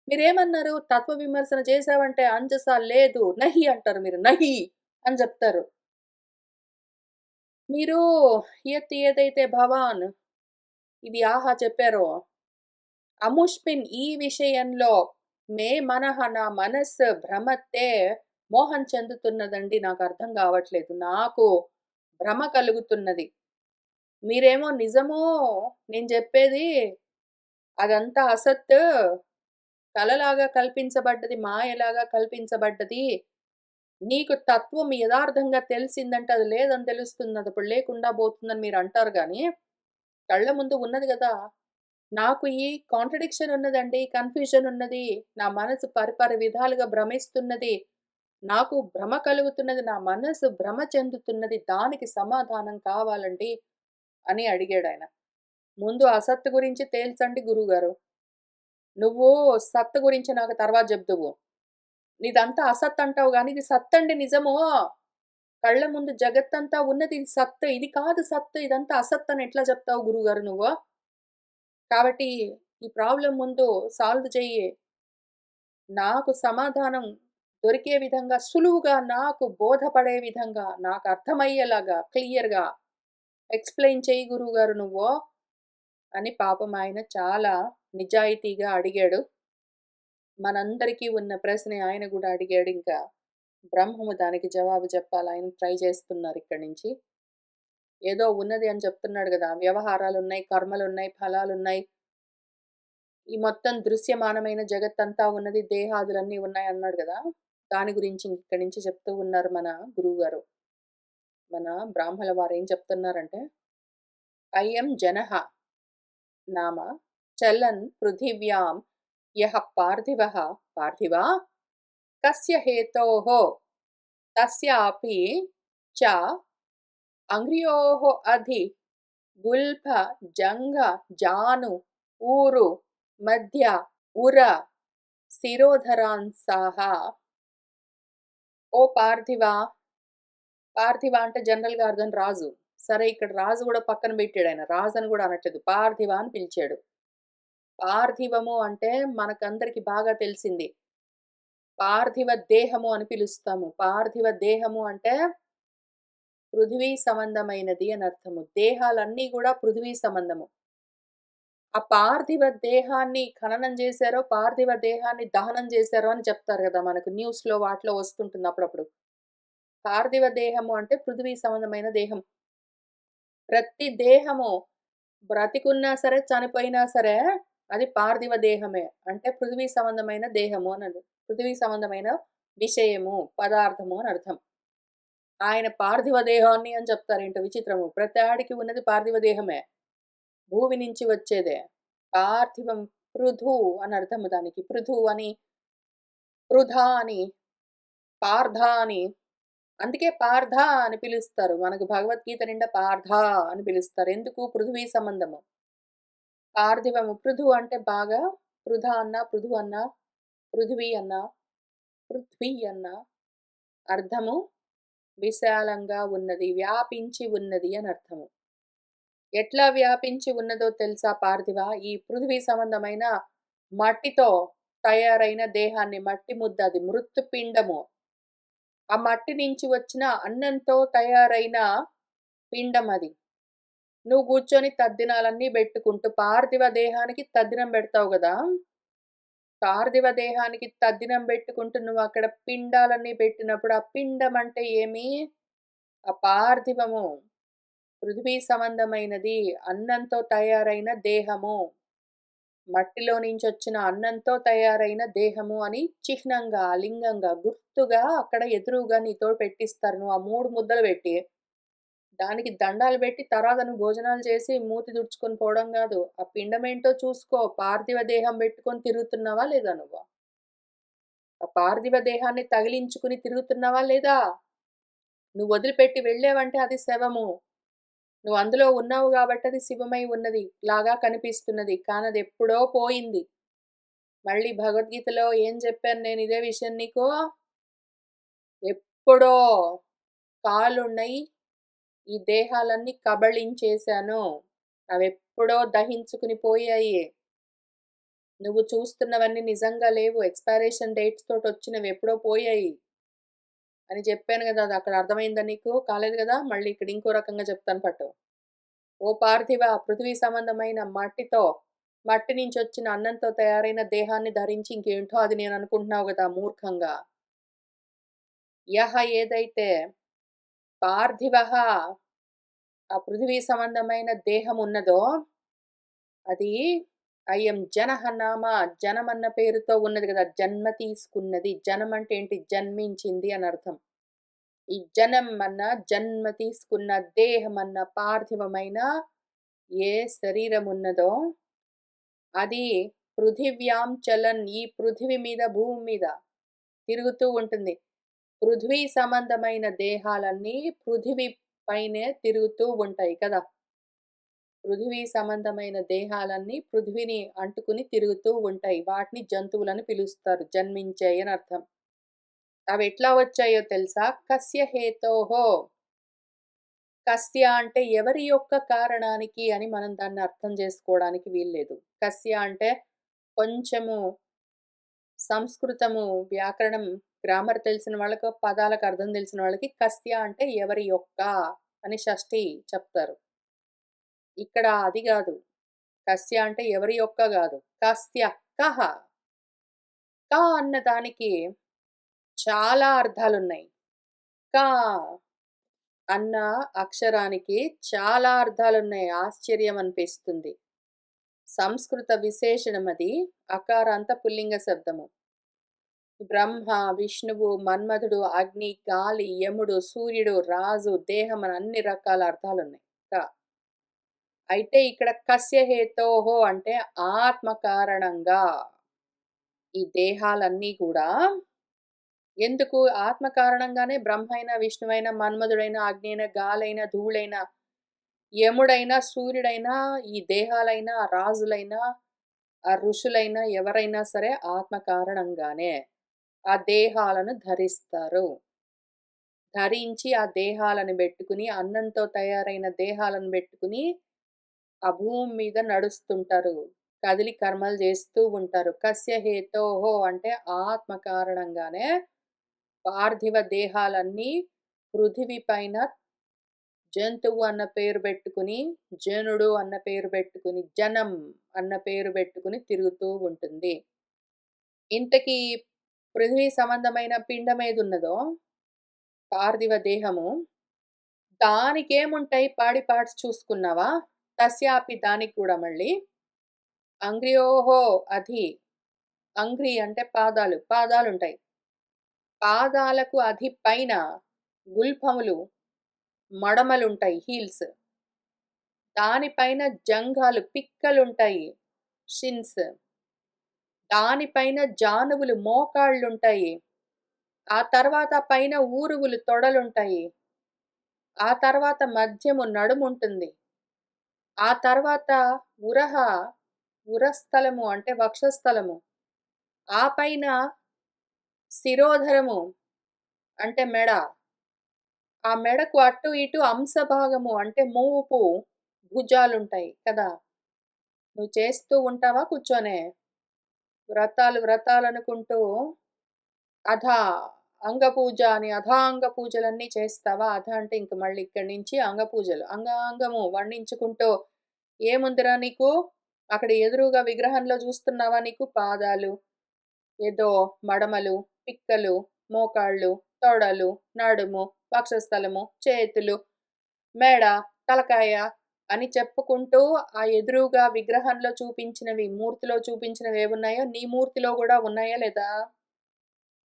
మీరేమన్నారు? తత్వ విమర్శన చేశావంటే అంజస లేదు. నహి అంటారు మీరు. నహి అని జెప్తారు. మీరు యత్ ఏదైతే భవాన్ ఇది ఆహా చెప్పారో అముష్మిన్ ఈ విషయంలో మే మనః నా మనస్సు భ్రమత్తే మోహం చెందుతున్నదండి. నాకు అర్థం కావట్లేదు. నాకు భ్రమ కలుగుతున్నది. మీరేమో నిజమో నేను చెప్పేది అదంతా అసత్, కలలాగా కల్పించబడ్డది, మాయలాగా కల్పించబడ్డది. నీకు తత్వం యదార్థంగా తెలిసిందంటే అది లేదని తెలుస్తుంది. అదప్పుడు లేకుండా పోతుందని మీరు అంటారు గానీ, కళ్ళ ముందు ఉన్నది గదా! నాకు ఈ కాంట్రడిక్షన్ ఉన్నదండి. కన్‌ఫ్యూజన్ ఉన్నది. నా మనసు పరిపరి విధాలుగా భ్రమిస్తున్నది. నాకు భ్రమ కలుగుతున్నది. నా మనసు భ్రమ చెందుతున్నది. దానికి సమాధానం కావాలండి అని అడిగాడాయన. ముందు అసత్తు గురించి తేల్చండి గురువుగారు. నువ్వు సత్తు గురించి నాకు తర్వాత జెప్దువు. నీదంతా అసత్ అంటావు గానీ, ఇది సత్తండి నిజము. కళ్ళ ముందు జగత్తంతా ఉన్నది ఇది సత్తు. ఇది కాదు సత్తు. ఇదంతా అసత్ అని ఎట్లా జెప్తావు గురువుగారు నువ్వు? కాబట్టి ఈ ప్రాబ్లమ్ ముందు సాల్వ్ చెయ్యి. నాకు సమాధానం దొరికే విధంగా సులువుగా నాకు బోధపడే విధంగా నాకు అర్థమయ్యేలాగా క్లియర్‌గా ఎక్స్‌ప్లెయిన్ చెయ్యి గురువుగారు నువ్వు అని పాపం ఆయన చాలా నిజాయితీగా అడిగాడు. మనందరికీ ఉన్న ప్రశ్నే ఆయన గూడా అడిగాడు. ఇంకా బ్రహ్మము దానికి జవాబు చెప్పాలి. ఆయన ట్రై చేస్తున్నారు ఇక్కడి నుంచి. ఏదో ఉన్నది అని చెప్తున్నాడు గదా! వ్యవహారాలున్నాయి, కర్మలున్నాయి, ఫలాలున్నాయి. ఈ మొత్తం దృశ్యమానమైన జగత్తంతా ఉన్నది. దేహాదులన్నీ ఉన్నాయన్నాడు గదా! దాని గురించి ఇక్కడి నుంచి చెప్తూ ఉన్నారు మన గురువుగారు. మన బ్రాహ్మల వారేం చెప్తున్నారంటే, అయం జనః నామ చలన్ పృథివ్యాం యః పార్థివః పార్థివా కస్య హేతోః తస్యాపి చ అంగ్ర్యోః అధి గుల్ఫ జంఘ జాను ఊరు మధ్య ఉర శిరోధరాంసాః. ఓ పార్థివా, పార్థివ అంటే జనరల్‌గా అర్థం రాజు. సరే ఇక్కడ రాజు గూడా పక్కన బెట్టాడాయన. రాజు అని గూడా అనట్లేదు. పార్థివ అని పిలిచాడు. పార్థివము అంటే మనకందరికి బాగా తెలిసింది. పార్థివ దేహము అని పిలుస్తాము. పార్థివ దేహము అంటే పృథివీ సంబంధమైనది అని అర్థము. దేహాలన్నీ గూడా పృథివీ సంబంధము. ఆ పార్థివ దేహాన్ని ఖననం జేశారో, పార్థివ దేహాన్ని దహనం జేశారో అని చెప్తారు గదా! మనకు న్యూస్‌లో వాటిలో వస్తుంటుంది అప్పుడప్పుడు. పార్థివ దేహము అంటే పృథివీ సంబంధమైన దేహం. ప్రతి దేహము బ్రతికున్నా సరే, చనిపోయినా సరే అది పార్థివ దేహమే. అంటే పృథివీ సంబంధమైన దేహము అనది. పృథివీ సంబంధమైన విషయము, పదార్థము అని అర్థం. ఆయన పార్థివ దేహాన్ని అని చెప్తారేంటో విచిత్రము. ప్రతి ఆడికి ఉన్నది పార్థివ దేహమే. భూమి నుంచి వచ్చేదే. పార్థివం పృథు అని అర్థము దానికి. పృథు అని, పృథ అని, పార్థ అని అందుకే పార్థ అని పిలుస్తారు. మనకు భగవద్గీత నిండా పార్థ అని పిలుస్తారు. ఎందుకు? పృథివీ సంబంధము. పార్థివము. పృథు అంటే బాగా పృథ అన్నా, పృథు అన్నా, పృథివీ అన్నా, పృథ్వీ అన్నా అర్థము విశాలంగా ఉన్నది, వ్యాపించి ఉన్నది అని అర్థము. ఎట్లా వ్యాపించి ఉన్నదో తెలుసా పార్థివ? ఈ పృథివీ సంబంధమైన మట్టితో తయారైన దేహాన్ని మట్టి ముద్ద అది మృత్తుపిండము. ఆ మట్టి నుంచి వచ్చిన అన్నంతో తయారైన పిండం అది. నువ్వు కూర్చొని తద్దినాలన్నీ బెట్టుకుంటూ పార్థివ దేహానికి తద్దినం బెడతావు గదా! పార్థివ దేహానికి తద్దినం బెట్టుకుంటూ నువ్వక్కడ పిండాలన్నీ బెట్టినప్పుడు, ఆ పిండం అంటే ఏమి? ఆ పార్థివము. పృథివీ సంబంధమైనది. అన్నంతో తయారైన దేహము. మట్టిలో నుంచొచ్చిన అన్నంతో తయారైన దేహము అని చిహ్నంగా, లింగంగా, గుర్తుగా అక్కడ ఎదురుగా నీతో పెట్టిస్తారు. నువ్వు ఆ 3 ముద్దలు బెట్టి దానికి దండాలు బెట్టి తర్వాత నువ్వు భోజనాలు చేసి మూతి తుడుచుకొని పోవడం గాదు. ఆ పిండమేంటో చూసుకో. పార్థివ దేహం బెట్టుకొని తిరుగుతున్నావా లేదా నువ్వు? ఆ పార్థివ దేహాన్ని తగిలించుకుని తిరుగుతున్నావా లేదా? నువ్వు వదిలిపెట్టి వెళ్ళావంటే అది శవము. నువ్వు అందులో ఉన్నావు గాబట్టి అది శివమై ఉన్నది లాగా కనిపిస్తున్నది. కానదెప్పుడో పోయింది. మళ్ళీ భగవద్గీతలో ఏం జెప్పాను నేను ఇదే విషయం నీకు? ఎప్పుడో కాలునై ఈ దేహాలన్నీ కబళించేశాను. అవెప్పుడో దహించుకుని పోయాయి. నువ్వు చూస్తున్నవన్నీ నిజంగా లేవు. ఎక్స్‌పైరేషన్ డేట్స్ తోటొచ్చినవి ఎప్పుడో పోయాయి. అని చెప్పాను గదా! అది అక్కడ అర్థమైందా నీకు? కాలేదు గదా! మళ్ళీ ఇక్కడ ఇంకో రకంగా చెప్తాను పట్టు. ఓ పార్థివ పృథివీ సంబంధమైన మట్టితో మట్టి నుంచి వచ్చిన అన్నంతో తయారైన దేహాన్ని ధరించి ఇంకేంటో అది నేను అనుకుంటున్నావు కదా మూర్ఖంగా. యహ ఏదైతే పార్థివః ఆ పృథివీ సంబంధమైన దేహం ఉన్నదో అది అయం జనః నామ జనం అన్న పేరుతో ఉన్నది కదా, జన్మ తీసుకున్నది. జనం అంటే ఏంటి? జన్మించింది అని అర్థం. ఈ జనం అన్న జన్మ తీసుకున్న దేహం అన్న పార్థివమైన ఏ శరీరం ఉన్నదో అది పృథివ్యాం చలన్ ఈ పృథివి మీద భూమి మీద తిరుగుతూ ఉంటుంది. పృథ్వీ సంబంధమైన దేహాలన్నీ పృథివీ పైనే తిరుగుతూ ఉంటాయి కదా. పృథివీ సంబంధమైన దేహాలన్నీ పృథివిని అంటుకుని తిరుగుతూ ఉంటాయి. వాటిని జంతువులని పిలుస్తారు. జన్మించాయి అని అర్థం. అవి ఎట్లా వచ్చాయో తెలుసా? కస్య హేతోహో. కస్య అంటే ఎవరి యొక్క కారణానికి అని మనం దాన్ని అర్థం చేసుకోవడానికి వీల్లేదు. కస్య అంటే కొంచెము సంస్కృతము వ్యాకరణం గ్రామర్ తెలిసిన వాళ్ళకి, పదాలకు అర్థం తెలిసిన వాళ్ళకి కస్య అంటే ఎవరి యొక్క అని షష్ఠి చెప్తారు. ఇక్కడ అది గాదు. కస్య అంటే ఎవరి యొక్క గాదు. కస్య కహ. క అన్న దానికి చాలా అర్థాలున్నాయి. క అన్న అక్షరానికి చాలా అర్థాలున్నాయి. ఆశ్చర్యం అనిపిస్తుంది. సంస్కృత విశేషణం అది. అకారాంత పుల్లింగ శబ్దము. బ్రహ్మ, విష్ణువు, మన్మధుడు, అగ్ని, గాలి, యముడు, సూర్యుడు, రాజు, దేహం అని అన్ని రకాల అర్థాలున్నాయి. క. అయితే ఇక్కడ కస్య హేతోహో అంటే ఆత్మ కారణంగా ఈ దేహాలన్నీ కూడా ఎందుకు? ఆత్మ కారణంగానే బ్రహ్మైనా, విష్ణువైనా, మన్మధుడైనా, అగ్ని అయినా, గాలైనా, ధూళైనా, యముడైనా, సూర్యుడైనా, ఈ దేహాలైనా, రాజులైనా, ఆ ఋషులైనా ఎవరైనా సరే ఆత్మ కారణంగానే ఆ దేహాలను ధరిస్తారు. ధరించి ఆ దేహాలను పెట్టుకుని, అన్నంతో తయారైన దేహాలను పెట్టుకుని ఆ భూమి మీద నడుస్తుంటారు. కదిలి కర్మలు చేస్తూ ఉంటారు. కస్య హేతోహో అంటే ఆత్మ కారణంగానే పార్థివ దేహాలన్నీ పృథివీ పైన జంతువు అన్న పేరు పెట్టుకుని, జనుడు అన్న పేరు పెట్టుకుని, జనం అన్న పేరు పెట్టుకుని తిరుగుతూ ఉంటుంది. ఇంతకీ పృథివీ సంబంధమైన పిండం ఏదున్నదో పార్థివ దేహము, దానికేముంటాయి పాడి పార్ట్స్ చూసుకున్నావా? తస్యాపి దానికి కూడా మళ్ళీ అంగ్ర్యోహో అధి. అంగ్రి అంటే పాదాలు. పాదాలుంటాయి. పాదాలకు అధి పైన గుల్ఫములు, మడమలుంటాయి. హీల్స్. దానిపైన జంఘాలు, పిక్కలుంటాయి. షిన్స్. దానిపైన జానువులు, మోకాళ్ళుంటాయి. ఆ తర్వాత పైన ఊరువులు, తొడలుంటాయి. ఆ తర్వాత మధ్యము నడుముంటుంది. ఆ తర్వాత ఉరహ, ఉరస్థలము అంటే వక్షస్థలము. ఆ పైన శిరోధరము అంటే మెడ. ఆ మెడకు అటు ఇటు అంశభాగము అంటే మూపు, భుజాలుంటాయి కదా. నువ్వు చేస్తూ ఉంటావా కూర్చొనే? వ్రతాలనుకుంటూ అధా అంగపూజ అని అధాంగ పూజలన్నీ చేస్తావా? అధ అంటే ఇంక మళ్ళీ ఇక్కడి నుంచి అంగపూజలు. అంగాంగము వర్ణించుకుంటూ ఏముందిరా నీకు? అక్కడ ఎదురుగా విగ్రహంలో చూస్తున్నావా నీకు? పాదాలు, ఏదో మడమలు, పిక్కలు, మోకాళ్ళు, తొడలు, నడుము, వక్షస్థలము, చేతులు, మెడ, తలకాయ అని చెప్పుకుంటూ ఆ ఎదురుగా విగ్రహంలో చూపించినవి, మూర్తిలో చూపించినవి ఏమున్నాయో నీ మూర్తిలో కూడా ఉన్నాయా లేదా?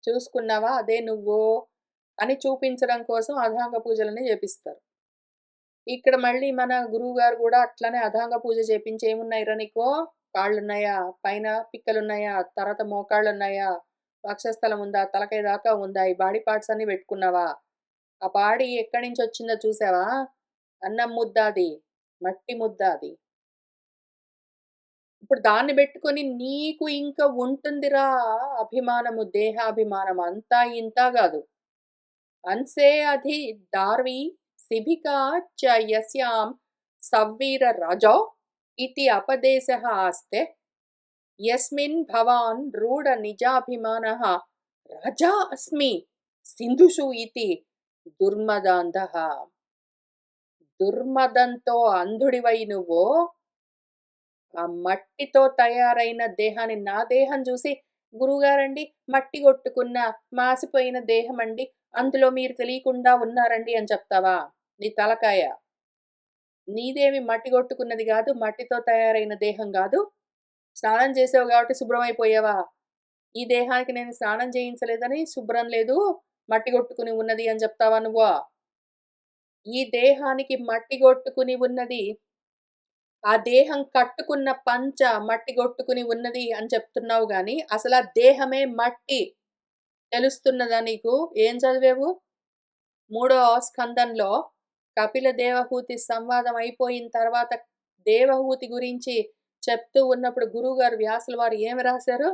చూసుకున్నావా? అదే నువ్వు అని చూపించడం కోసం అధాంగ పూజలని చేపిస్తారు. ఇక్కడ మళ్ళీ మన గురువుగారు కూడా అట్లనే అధాంగ పూజ చేపించి ఏమున్నాయిరా నీకు? కాళ్ళున్నాయా? పైన పిక్కలున్నాయా? తర్వాత మోకాళ్ళున్నాయా? వక్షస్థలం ఉందా? తలకాయ దాకా ఉందా? ఈ బాడీ పార్ట్స్ అన్ని పెట్టుకున్నావా? ఆ బాడీ ఎక్కడి నుంచి వచ్చిందో చూసావా? అన్నం ముద్ద అది. మట్టి ముద్ద అది. ఇప్పుడు దాన్ని పెట్టుకొని నీకు ఇంకా ఉంటుందిరా అభిమానము, దేహాభిమానం అంతా ఇంతా గాదు. అంసే అధి దార్వి శిభికా చ యస్యాం సవ్వీర రాజౌ ఇతి అపదేశః ఆస్తే యస్మిన్ భవాన్ రూఢ నిజాభిమానః రాజా అస్మి సింధుషు ఇతి దుర్మదాంధః. దుర్మదంతో అంధుడివై నువ్వు ఆ మట్టితో తయారైన దేహాన్ని నా దేహం చూసి, "గురువుగారండి మట్టి కొట్టుకున్న మాసిపోయిన దేహమండి. అందులో మీరు తెలియకుండా ఉన్నారండి" అని చెప్తావా? నీ తలకాయ. నీదేమి మట్టి కొట్టుకున్నది గాదు. మట్టితో తయారైన దేహం గాదు. స్నానం చేసావు గాబట్టి శుభ్రమైపోయావా? ఈ దేహానికి నేను స్నానం చేయించలేదని శుభ్రం లేదు, మట్టి కొట్టుకుని ఉన్నది అని చెప్తావా నువ్వు? ఈ దేహానికి మట్టి కొట్టుకుని ఉన్నది, ఆ దేహం కట్టుకున్న పంచ మట్టి కొట్టుకుని ఉన్నది అని చెప్తున్నావు గానీ, అసలా దేహమే మట్టి తెలుస్తున్నదా నీకు? ఏం చదివావు? మూడో స్కందంలో కపిల దేవహూతి సంవాదం అయిపోయిన తర్వాత దేవహూతి గురించి చెప్తూ ఉన్నప్పుడు గురువుగారు వ్యాసుల వారు ఏమి రాశారు?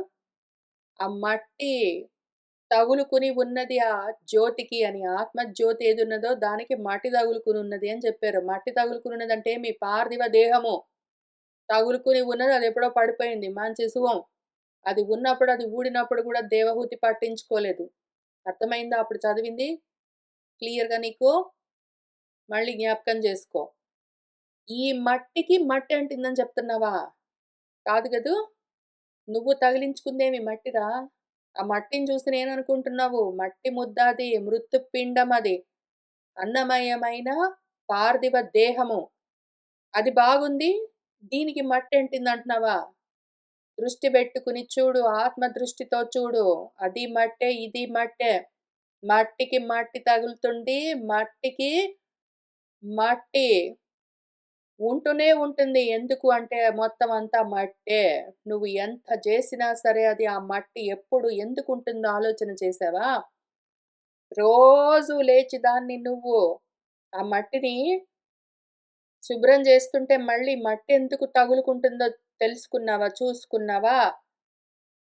ఆ మట్టి తగులుకుని ఉన్నది ఆ జ్యోతికి అని. ఆత్మ జ్యోతి ఏదున్నదో దానికి మట్టి తగులుకుని ఉన్నది అని చెప్పారు. మట్టి తగులుకుని ఉన్నదంటే మీ పార్థివ దేహము తగులుకుని ఉన్నది, అది ఎప్పుడో పడిపోయింది. మంచి శుభం. అది ఉన్నప్పుడు, అది ఊడినప్పుడు కూడా దేవహూతి పట్టించుకోలేదు. అర్థమైందా అప్పుడు చదివింది? క్లియర్‌గా నీకు? మళ్ళీ జ్ఞాపకం చేసుకో. ఈ మట్టికి మట్టి అంటిందని చెప్తున్నావా? కాదు గదూ! నువ్వు తగిలించుకుందేమి మట్టిరా? ఆ మట్టిని చూసి నేననుకుంటున్నావు, మట్టి ముద్ద అది, మృత్యుపిండం అది. అన్నమయమైన పార్థివ దేహము. అది బాగుంది. దీనికి మట్టంటిందంటున్నావా? దృష్టి బెట్టుకుని చూడు. ఆత్మ దృష్టితో చూడు. అది మట్టే, ఇది మట్టే. మట్టికి మట్టి తగులుతుంది. మట్టికి మట్టి ఉంటూనే ఉంటుంది. ఎందుకు అంటే మొత్తం అంతా మట్టే. నువ్వు ఎంత జేసినా సరే అది ఆ మట్టి ఎప్పుడు ఎందుకుంటుందో ఆలోచన చేశావా? రోజు లేచి దాన్ని నువ్వు ఆ మట్టిని శుభ్రం చేస్తుంటే మళ్ళీ మట్టి ఎందుకు తగులుకుంటుందో తెలుసుకున్నావా? చూసుకున్నావా?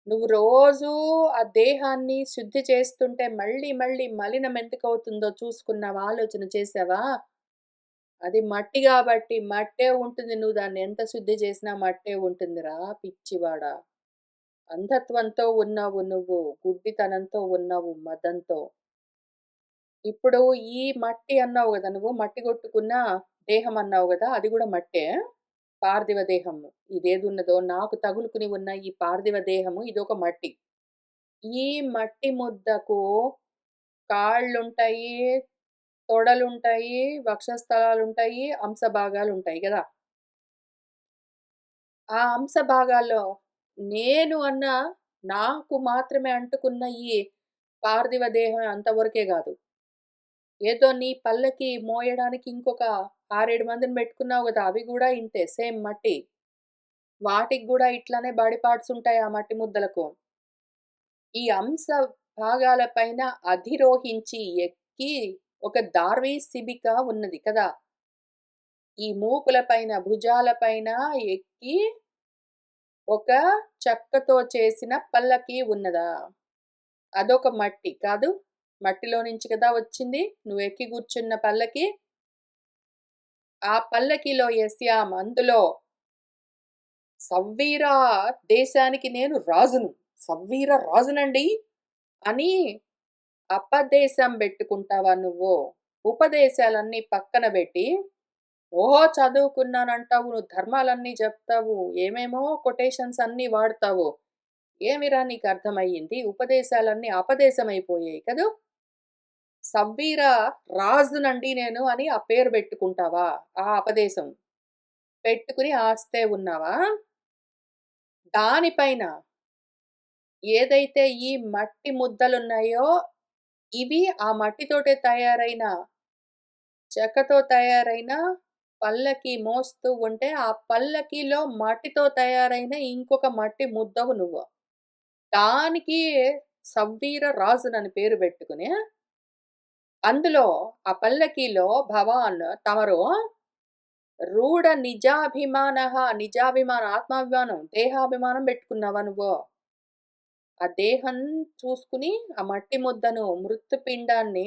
నువ్వు రోజూ ఆ దేహాన్ని శుద్ధి చేస్తుంటే మళ్ళీ మళ్ళీ మలినం ఎందుకవుతుందో చూసుకున్నావా? ఆలోచన చేశావా? అది మట్టి గాబట్టి మట్టే ఉంటుంది. నువ్వు దాన్ని ఎంత శుద్ధి చేసినా మట్టే ఉంటుందిరా పిచ్చివాడా! అంధత్వంతో ఉన్నావు నువ్వు. గుడ్డితనంతో ఉన్నావు మదంతో. ఇప్పుడు ఈ మట్టి అన్నావు గదా! నువ్వు మట్టి కొట్టుకున్న దేహం అన్నావు గదా! అది గూడా మట్టే? పార్థివ దేహము. ఇదేదున్నదో నాకు తగులుకుని ఉన్న ఈ పార్థివ దేహము ఇదొక మట్టి. ఈ మట్టి ముద్దకు కాళ్ళుంటాయి, తొడలుంటాయి, వక్షస్థలాలుంటాయి, అంశభాగాలుంటాయి గదా! ఆ అంశభాగాల్లో నేను అన్న నాకు మాత్రమే అంటుకున్న ఈ పార్థివ దేహం అంతవరకే గాదు. ఏదో నీ పల్లకి మోయడానికి ఇంకొక 6, 7 మందిని పెట్టుకున్నావు గదా! అవి గూడా ఇంతే సేమ్ మట్టి. వాటికి గూడా ఇట్లనే బాడీ పార్ట్స్ ఉంటాయి ఆ మట్టి ముద్దలకు. ఈ అంశ భాగాల పైన అధిరోహించి ఎక్కి ఒక దార్వి శిబిక ఉన్నది కదా! ఈ మూపుల పైన, భుజాల పైన ఎక్కి ఒక చెక్కతో చేసిన పల్లకి ఉన్నదా? అదొక మట్టి కాదు? మట్టిలో నుంచి కదా వచ్చింది. నువ్వెక్కి కూర్చున్న పల్లకి. ఆ పల్లకిలో యస్యాం అందులో సవ్వీర దేశానికి నేను రాజును. సవ్వీర రాజునండి అని అపదేశం బెట్టుకుంటావా నువ్వు? ఉపదేశాలన్నీ పక్కన బెట్టి, ఓహో! చదువుకున్నానంటావు, నువ్వు ధర్మాలన్నీ జెప్తావు, ఏమేమో కొటేషన్స్ అన్నీ వాడతావు. ఏమిరా నీకర్థమయ్యింది? ఉపదేశాలన్నీ అపదేశమైపోయాయి కదూ! సవ్వీర రాజునండి నేను అని ఆ పేరు బెట్టుకుంటావా? ఆ అపదేశం. పెట్టుకుని ఆస్తే ఉన్నావా? దానిపైన ఏదైతే ఈ మట్టి ముద్దలున్నాయో, ఇవి ఆ మట్టితోటే తయారైన చెక్కతో తయారైన పల్లకి మోస్తూ ఉంటే, ఆ పల్లకిలో మట్టితో తయారైన ఇంకొక మట్టి ముద్దవు నువ్వు. దానికి సవ్వీర రాజునని పేరు బెట్టుకుని, అందులో ఆ పల్లకీలో భవాన్ తమరు రూఢ నిజాభిమానః నిజాభిమానం, ఆత్మాభిమానం, దేహాభిమానం బెట్టుకున్నావా నువ్వు? ఆ దేహం చూసుకుని, ఆ మట్టి ముద్దను, మృత్యుపిండాన్ని,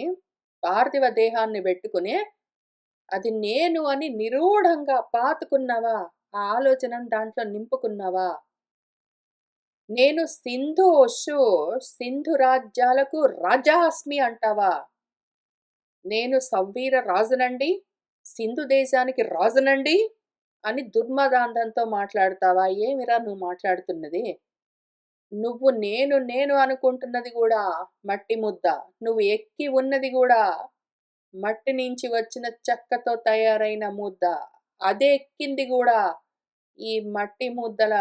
పార్థివ దేహాన్ని బెట్టుకుని, అది నేను అని నిరూఢంగా పాతుకున్నావా? ఆ ఆలోచనను దాంట్లో నింపుకున్నావా? నేను సింధు రాజ్యాలకు రాజాస్మి అంటావా? నేను సవ్వీర రాజునండి. సింధు దేశానికి రాజునండి. అని దుర్మదాంతంతో మాట్లాడతావా? ఏమిరా నువ్వు మాట్లాడుతున్నది? నువ్వు నేను అనుకుంటున్నది గూడా మట్టి ముద్ద. నువ్వు ఎక్కి ఉన్నది గూడా మట్టి నుంచి వచ్చిన చెక్కతో తయారైన ముద్ద. అదే ఎక్కింది గూడా ఈ మట్టి ముద్దల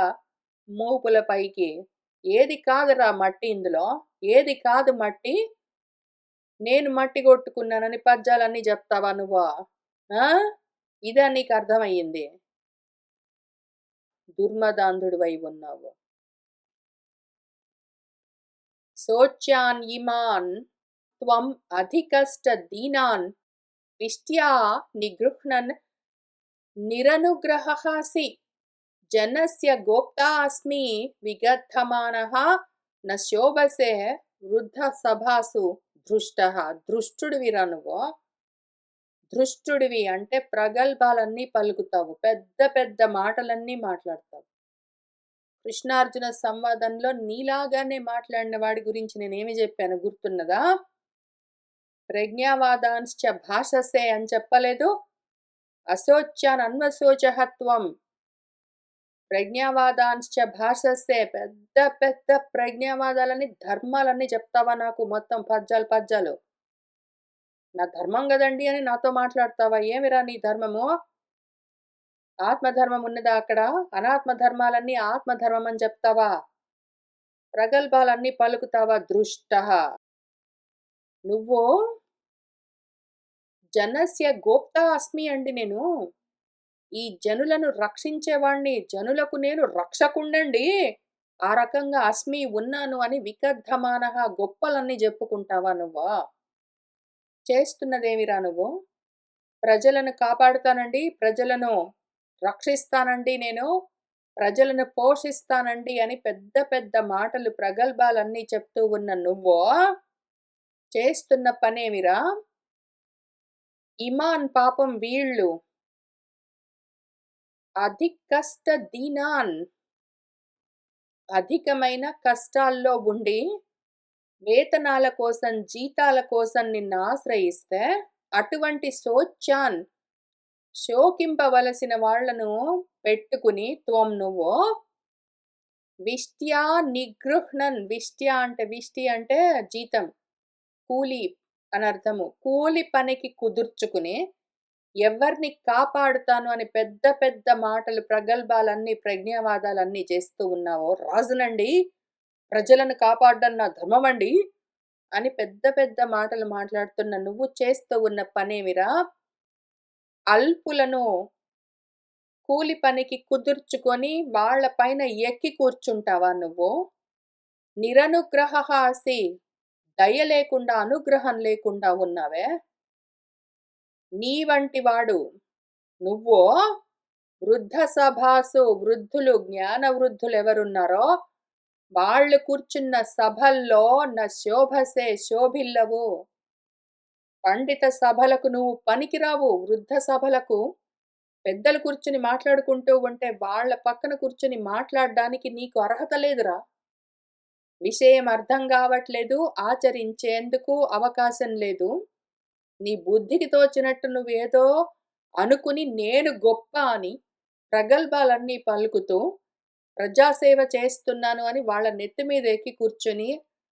మోపుల పైకి. ఏది కాదురా మట్టి ఇందులో? ఏది కాదు మట్టి? నేను మట్టి కొట్టుకున్నానని పద్యాలన్నీ జెప్తావా నువ్వు? ఆ! ఇదా నీకర్థమయ్యింది? దుర్మదాంధుడివై ఉన్నావు. శోచ్యాన్ ఇమాన్ త్వం అధికష్ట దీనాన్ విష్ట్యా నిగృహ్ణన్ నిరనుగ్రహసి జనస్య గోప్తా అస్మి విగద్ధమానః న శోభసే వృద్ధ సభాసు దృష్టః. దృష్టుడివిరా నువ్వు. దృష్టుడివి అంటే ప్రగల్భాలన్నీ పలుకుతావు. పెద్ద పెద్ద మాటలన్నీ మాట్లాడతావు. కృష్ణార్జున సంవాదంలో నీలాగానే మాట్లాడిన వాడి గురించి నేనేమి చెప్పాను గుర్తున్నదా? ప్రజ్ఞావాదాంశ్చ భాషసే అని చెప్పలేదు? అశోచ్యాన్ అన్వశోచహత్వం. ప్రజ్ఞావాదాంశ్చ భాషసే. పెద్ద పెద్ద ప్రజ్ఞావాదాలని ధర్మాలన్నీ చెప్తావా నాకు? మొత్తం పద్యాలు. నా ధర్మం కదండి అని నాతో మాట్లాడతావా? ఏమిరా నీ ధర్మము? ఆత్మధర్మం ఉన్నదా అక్కడ? అనాత్మ ధర్మాలన్నీ ఆత్మధర్మం అని చెప్తావా? ప్రగల్భాలన్నీ పలుకుతావా? దృష్టః. నువ్వు జనస్య గోప్తా అస్మి అండి నేను. ఈ జనులను రక్షించేవాణ్ణి. జనులకు నేను రక్షకుండండి. ఆ రకంగా అస్మి ఉన్నాను అని వికద్ధమానః గొప్పలన్నీ చెప్పుకుంటావా నువ్వు? చేస్తున్నదేమిరా నువ్వు? ప్రజలను కాపాడుతానండి, ప్రజలను రక్షిస్తానండి నేను, ప్రజలను పోషిస్తానండి అని పెద్ద పెద్ద మాటలు ప్రగల్భాలన్నీ చెప్తూ ఉన్న నువ్వు చేస్తున్న పనేమిరా? ఇమాన్ పాపం వీళ్ళు అధికష్ట దీనాన్ అధికమైన కష్టాల్లో ఉండి వేతనాల కోసం జీతాల కోసం నిన్ను ఆశ్రయిస్తే అటువంటి శోచ్యాన్ శోకింపవలసిన వాళ్లను పెట్టుకుని త్వం నువ్వు విష్ట్యా నిగృహ్ణన్. విష్టి అంటే జీతం, కూలి అని అర్థము. కూలి పనికి కుదుర్చుకుని ఎవరిని కాపాడుతాను అని పెద్ద పెద్ద మాటలు ప్రగల్భాలన్నీ ప్రజ్ఞావాదాలన్నీ చేస్తూ ఉన్నావో రాజునండి, ప్రజలను కాపాడడం నా ధర్మమండి అని పెద్ద పెద్ద మాటలు మాట్లాడుతున్న నువ్వు చేస్తూ ఉన్న పనేమిరా? అల్పులను కూలి పనికి కుదుర్చుకొని వాళ్ళ పైన ఎక్కి కూర్చుంటావా నువ్వు? నిరనుగ్రహసి దయ లేకుండా అనుగ్రహం లేకుండా ఉన్నావే. నీ వంటి వాడు నువ్వు వృద్ధ సభాసు వృద్ధులు జ్ఞాన వృద్ధులు ఎవరున్నారో వాళ్ళు కూర్చున్న సభల్లో నా శోభసే శోభిల్లవు. పండిత సభలకు నువ్వు పనికిరావు. వృద్ధ సభలకు పెద్దలు కూర్చుని మాట్లాడుకుంటూ ఉంటే వాళ్ళ పక్కన కూర్చుని మాట్లాడడానికి నీకు అర్హత లేదురా. విషయం అర్థం కావట్లేదు, ఆచరించేందుకు అవకాశం లేదు. నీ బుద్ధికి తోచినట్టు నువ్వేదో అనుకుని నేను గొప్ప అని ప్రగల్భాలన్నీ పలుకుతూ ప్రజాసేవ చేస్తున్నాను అని వాళ్ళ నెత్తి మీద ఎక్కి కూర్చొని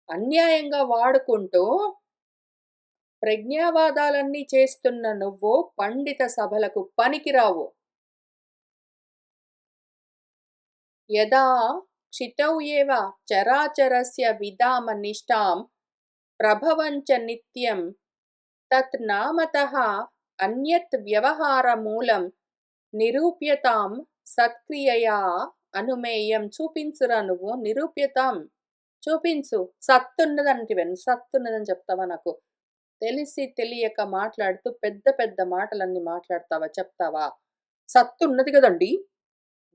అన్యాయంగా వాడుకుంటూ ప్రజ్ఞావాదాలన్నీ చేస్తున్న నువ్వు పండిత సభలకు పనికిరావు. యదా క్షితౌ ఏవ చరాచరస్య విదామ నిష్టాం ప్రభవంచ నిత్యం తత్ నామతః అన్యత్ వ్యవహార మూలం నిరూప్యతాం సత్క్రియయా అనుమేయం. చూపించురా నువ్వు, నిరూప్యతాం చూపించు. సత్తున్నదంటివని సత్తున్నదని చెప్తావా నాకు? తెలిసి తెలియక మాట్లాడుతూ పెద్ద పెద్ద మాటలన్నీ మాట్లాడతావా? చెప్తావా? సత్తున్నది కదండి.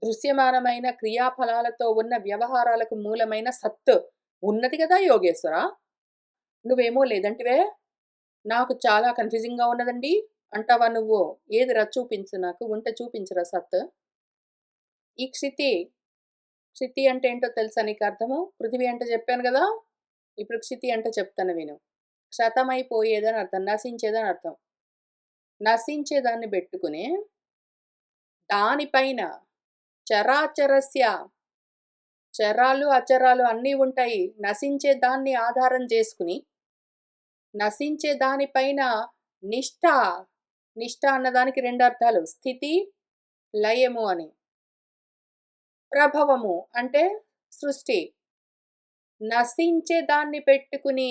దృశ్యమానమైన క్రియాఫలాలతో ఉన్న వ్యవహారాలకు మూలమైన సత్తు ఉన్నది కదా యోగేశ్వర. నువ్వేమో లేదంటివే. నాకు చాలా కన్ఫ్యూజింగ్గా ఉన్నదండి అంటావా నువ్వు? ఏదిరా చూపించు, నాకు ఉంటే చూపించురా సత్. ఈ క్షితి అంటే ఏంటో తెలుసా నీకు అర్థము? పృథివీ అంటే చెప్పాను కదా, ఇప్పుడు క్షితి అంటే చెప్తాను విను. క్షతమైపోయేదని అర్థం, నశించేదని అర్థం. నశించేదాన్ని పెట్టుకుని దానిపైన చరాచరస్య, చరాలు అచరాలు అన్నీ ఉంటాయి. నశించే దాన్ని ఆధారం చేసుకుని, నశించే దానిపైన నిష్ఠ, నిష్ఠ అన్నదానికి 2 అర్థాలు. స్థితి, లయము అని. ప్రభవము అంటే సృష్టి. నశించే దాన్ని పెట్టుకుని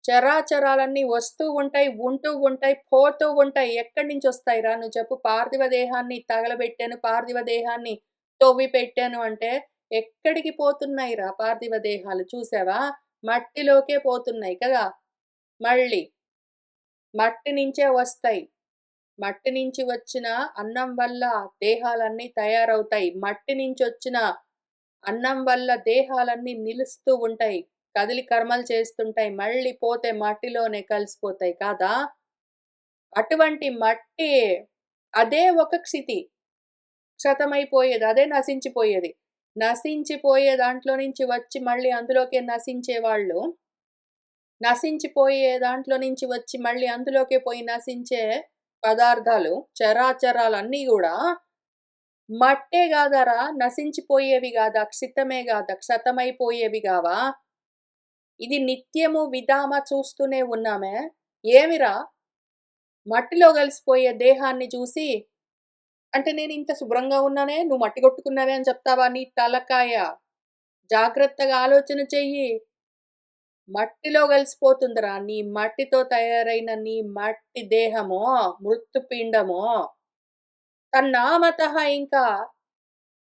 చరాచరాలన్నీ వస్తూ ఉంటాయి, ఉంటూ ఉంటాయి, పోతూ ఉంటాయి. ఎక్కడి నుంచి వస్తాయిరా నువ్వు చెప్పు? పార్థివ దేహాన్ని తగలబెట్టాను, పార్థివ దేహాన్ని తవ్వి పెట్టాను అంటే ఎక్కడికి పోతున్నాయిరా పార్థివ దేహాలు? చూసావా? మట్టిలోకే పోతున్నాయి కదా! మళ్ళీ మట్టి నుంచే వస్తాయి. మట్టి నుంచి వచ్చిన అన్నం వల్ల దేహాలన్నీ తయారవుతాయి. మట్టి నుంచి వచ్చిన అన్నం వల్ల దేహాలన్నీ నిలుస్తూ ఉంటాయి. కదిలి కర్మలు చేస్తుంటాయి. మళ్ళీ పోతే మట్టిలోనే కలిసిపోతాయి కాదా? అటువంటి మట్టి అదే ఒక క్షితి. క్షతమైపోయేది. అదే నశించిపోయేది. నశించిపోయే దాంట్లో నుంచి వచ్చి మళ్ళీ అందులోకే నశించేవాళ్ళు, నశించిపోయే దాంట్లో నుంచి వచ్చి మళ్ళీ అందులోకే పోయి నశించే పదార్థాలు, చరాచరాలన్నీ గూడా మట్టే గాదరా! నశించిపోయేవి గాదా? క్షితమే గాదా? క్షతమైపోయేవి గావా? ఇది నిత్యము విధామ చూస్తూనే ఉన్నామే. ఏమిరా? మట్టిలో కలిసిపోయే దేహాన్ని చూసి, అంటే నేనింత శుభ్రంగా ఉన్నానే, నువ్వు మట్టి కొట్టుకున్నావే అని చెప్తావా? నీ తలకాయ. జాగ్రత్తగా ఆలోచన చెయ్యి. మట్టిలో కలిసిపోతుందిరా. నీ మట్టితో తయారైన నీ మట్టి దేహమో, మృత్యుపిండమో తన్నామతః ఇంకా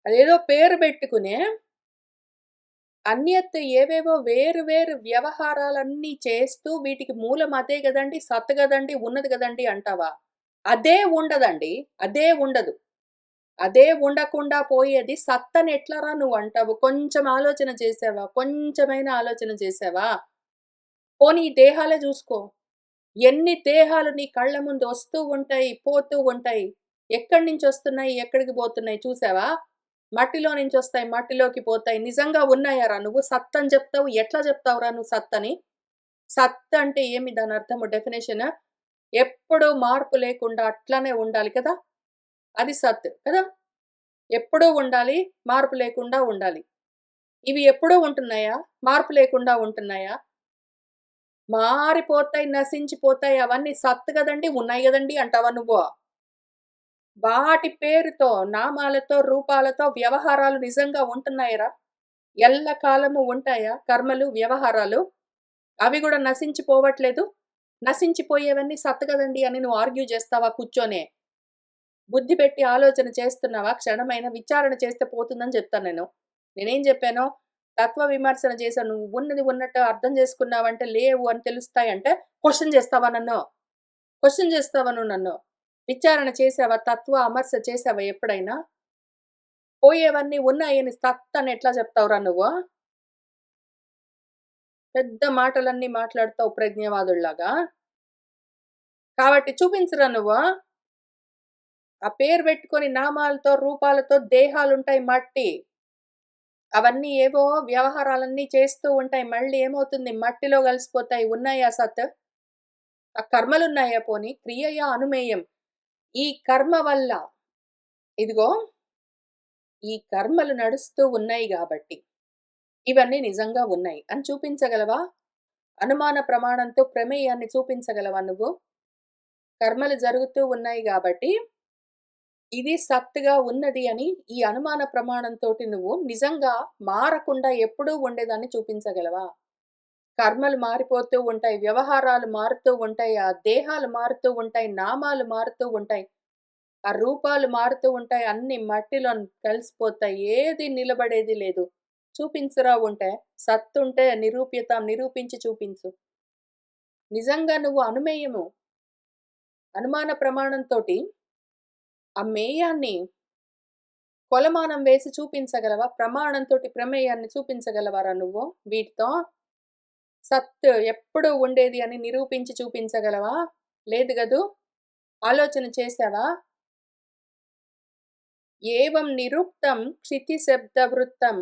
అదేదో పేరు పెట్టుకునే అన్యత్ ఏవేవో వేరు వేరు వ్యవహారాలన్నీ చేస్తూ వీటికి మూలం అదే గదండీ, సత్ గదండీ, ఉన్నది గదండీ అంటావా? అదే ఉండదండి. అదే ఉండదు. అదే ఉండకుండా పోయేది సత్తని ఎట్లరా నువ్వంటావు? కొంచెం ఆలోచన చేశావా? కొంచెమైనా ఆలోచన చేశావా? పోనీ ఈ దేహాలే జూసుకో. ఎన్ని దేహాలు నీ కళ్ళ ముందు వస్తూ ఉంటాయి, పోతూ ఉంటాయి. ఎక్కడి నుంచొస్తున్నాయి, ఎక్కడికి పోతున్నాయి చూసావా? మట్టిలో నుంచొస్తాయి, మట్టిలోకి పోతాయి. నిజంగా ఉన్నాయారా నువ్వు? సత్ అని జెప్తావు. ఎట్లా జెప్తావురా నువ్వు సత్తని? సత్ అంటే ఏమి దానర్థము డెఫినిషన్? ఎప్పుడూ మార్పు లేకుండా అట్లనే ఉండాలి కదా! అది సత్ కదా! ఎప్పుడూ ఉండాలి, మార్పు లేకుండా ఉండాలి. ఇవి ఎప్పుడూ ఉంటున్నాయా? మార్పు లేకుండా ఉంటున్నాయా? మారిపోతాయి, నశించిపోతాయి. అవన్నీ సత్ గదండీ! ఉన్నాయి గదండీ! అంటావా నువ్వు? వాటి పేరుతో, నామాలతో, రూపాలతో వ్యవహారాలు నిజంగా ఉంటున్నాయిరా? ఎల్లకాలము ఉంటాయా కర్మలు, వ్యవహారాలు? అవి గూడా నశించిపోవట్లేదు. నశించిపోయేవన్నీ సత్ గదండీ అని నువ్వు ఆర్గ్యూ జేస్తావా కూర్చొని? బుద్ధి పెట్టి ఆలోచన చేస్తున్నావా? క్షణమైనా విచారణ చేస్తే పోతుందని జెప్తాను నేను. నేనేం జెప్పాను? తత్వ విమర్శన చేశాను. నువ్వు ఉన్నది ఉన్నట్టు అర్థం చేసుకున్నావంటే లేవు అని తెలుస్తాయంటే క్వెషన్ చేస్తావా నన్ను? క్వెషన్ చేస్తావా నువ్వు నన్ను? విచారణ చేశావా? తత్వ అమర్శ చేశావా ఎప్పుడైనా? పోయేవన్నీ ఉన్నాయని సత్ అని ఎట్లా చెప్తావురా నువ్వు? పెద్ద మాటలన్నీ మాట్లాడతావు ప్రజ్ఞావాదుల్లాగా. కాబట్టి చూపించరా నువ్వు? ఆ పేరు పెట్టుకొని నామాలతో, రూపాలతో దేహాలుంటాయి మట్టి. అవన్నీ ఏవో వ్యవహారాలన్నీ చేస్తూ ఉంటాయి. మళ్ళీ ఏమవుతుంది? మట్టిలో కలిసిపోతాయి. ఉన్నాయా సత్? ఆ కర్మలున్నాయా పోనీ? క్రియయా అనుమేయం. ఈ కర్మ వల్ల ఇదిగో ఈ కర్మలు నడుస్తూ ఉన్నాయి గాబట్టి, ఇవన్నీ నిజంగా ఉన్నాయి అని చూపించగలవా? అనుమాన ప్రమాణంతో ప్రమేయాన్ని చూపించగలవా నువ్వు? కర్మలు జరుగుతూ ఉన్నాయి గాబట్టి, ఇది సత్తుగా ఉన్నది అని ఈ అనుమాన ప్రమాణంతోటి నువ్వు నిజంగా మారకుండా ఎప్పుడూ ఉండేదాన్ని చూపించగలవా? కర్మలు మారిపోతూ ఉంటాయి. వ్యవహారాలు మారుతూ ఉంటాయి. ఆ దేహాలు మారుతూ ఉంటాయి. నామాలు మారుతూ ఉంటాయి. ఆ రూపాలు మారుతూ ఉంటాయి. అన్నీ మట్టిలో కలిసిపోతాయి. ఏది నిలబడేది లేదు. చూపించురా ఉంటే. సత్తుంటే నిరూపించి చూపించు. నిజంగా నువ్వు అనుమేయము. అనుమాన ప్రమాణంతోటి ఆ మేయాన్ని కొలమానం వేసి చూపించగలవా? ప్రమాణంతోటి ప్రమేయాన్ని చూపించగలవారా నువ్వు వీటితో? సత్ ఎప్పుడూ ఉండేది అని నిరూపించి చూపించగలవా? లేదు గదూ! ఆలోచన చేశావా? ఏవం నిరుక్తం క్షితిశబ్దవృత్తం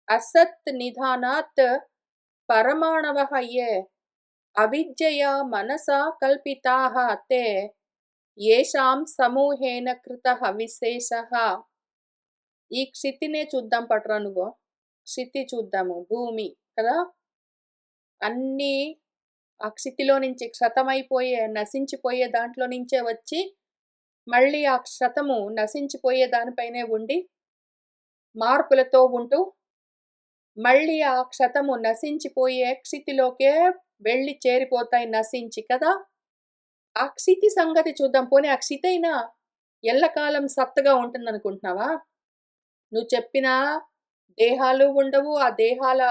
అసత్ నిధానాత్ పరమాణవః యే అవిద్యయా మనసా కల్పితాః తే ఏషాం సమూహేన కృతః విశేషః. ఈ క్షితినే చూద్దాం పట్రా నువ్వు. క్షితి చూద్దాము. భూమి కదా! అన్నీ ఆ క్షితిలో నుంచి క్షతమైపోయే, నశించిపోయే దాంట్లో నుంచే వచ్చి, మళ్ళీ ఆ క్షతము నశించిపోయే దానిపైనే ఉండి, మార్పులతో ఉంటూ, మళ్ళీ ఆ క్షతము నశించిపోయే క్షితిలోకే వెళ్ళి చేరిపోతాయి నశించి కదా! ఆ క్షితి సంగతి చూద్దాం. పోనీ ఆ క్షితైనా ఎల్లకాలం సత్తగా ఉంటుందనుకుంటున్నావా? నువ్వు చెప్పిన దేహాలు ఉండవు. ఆ దేహాల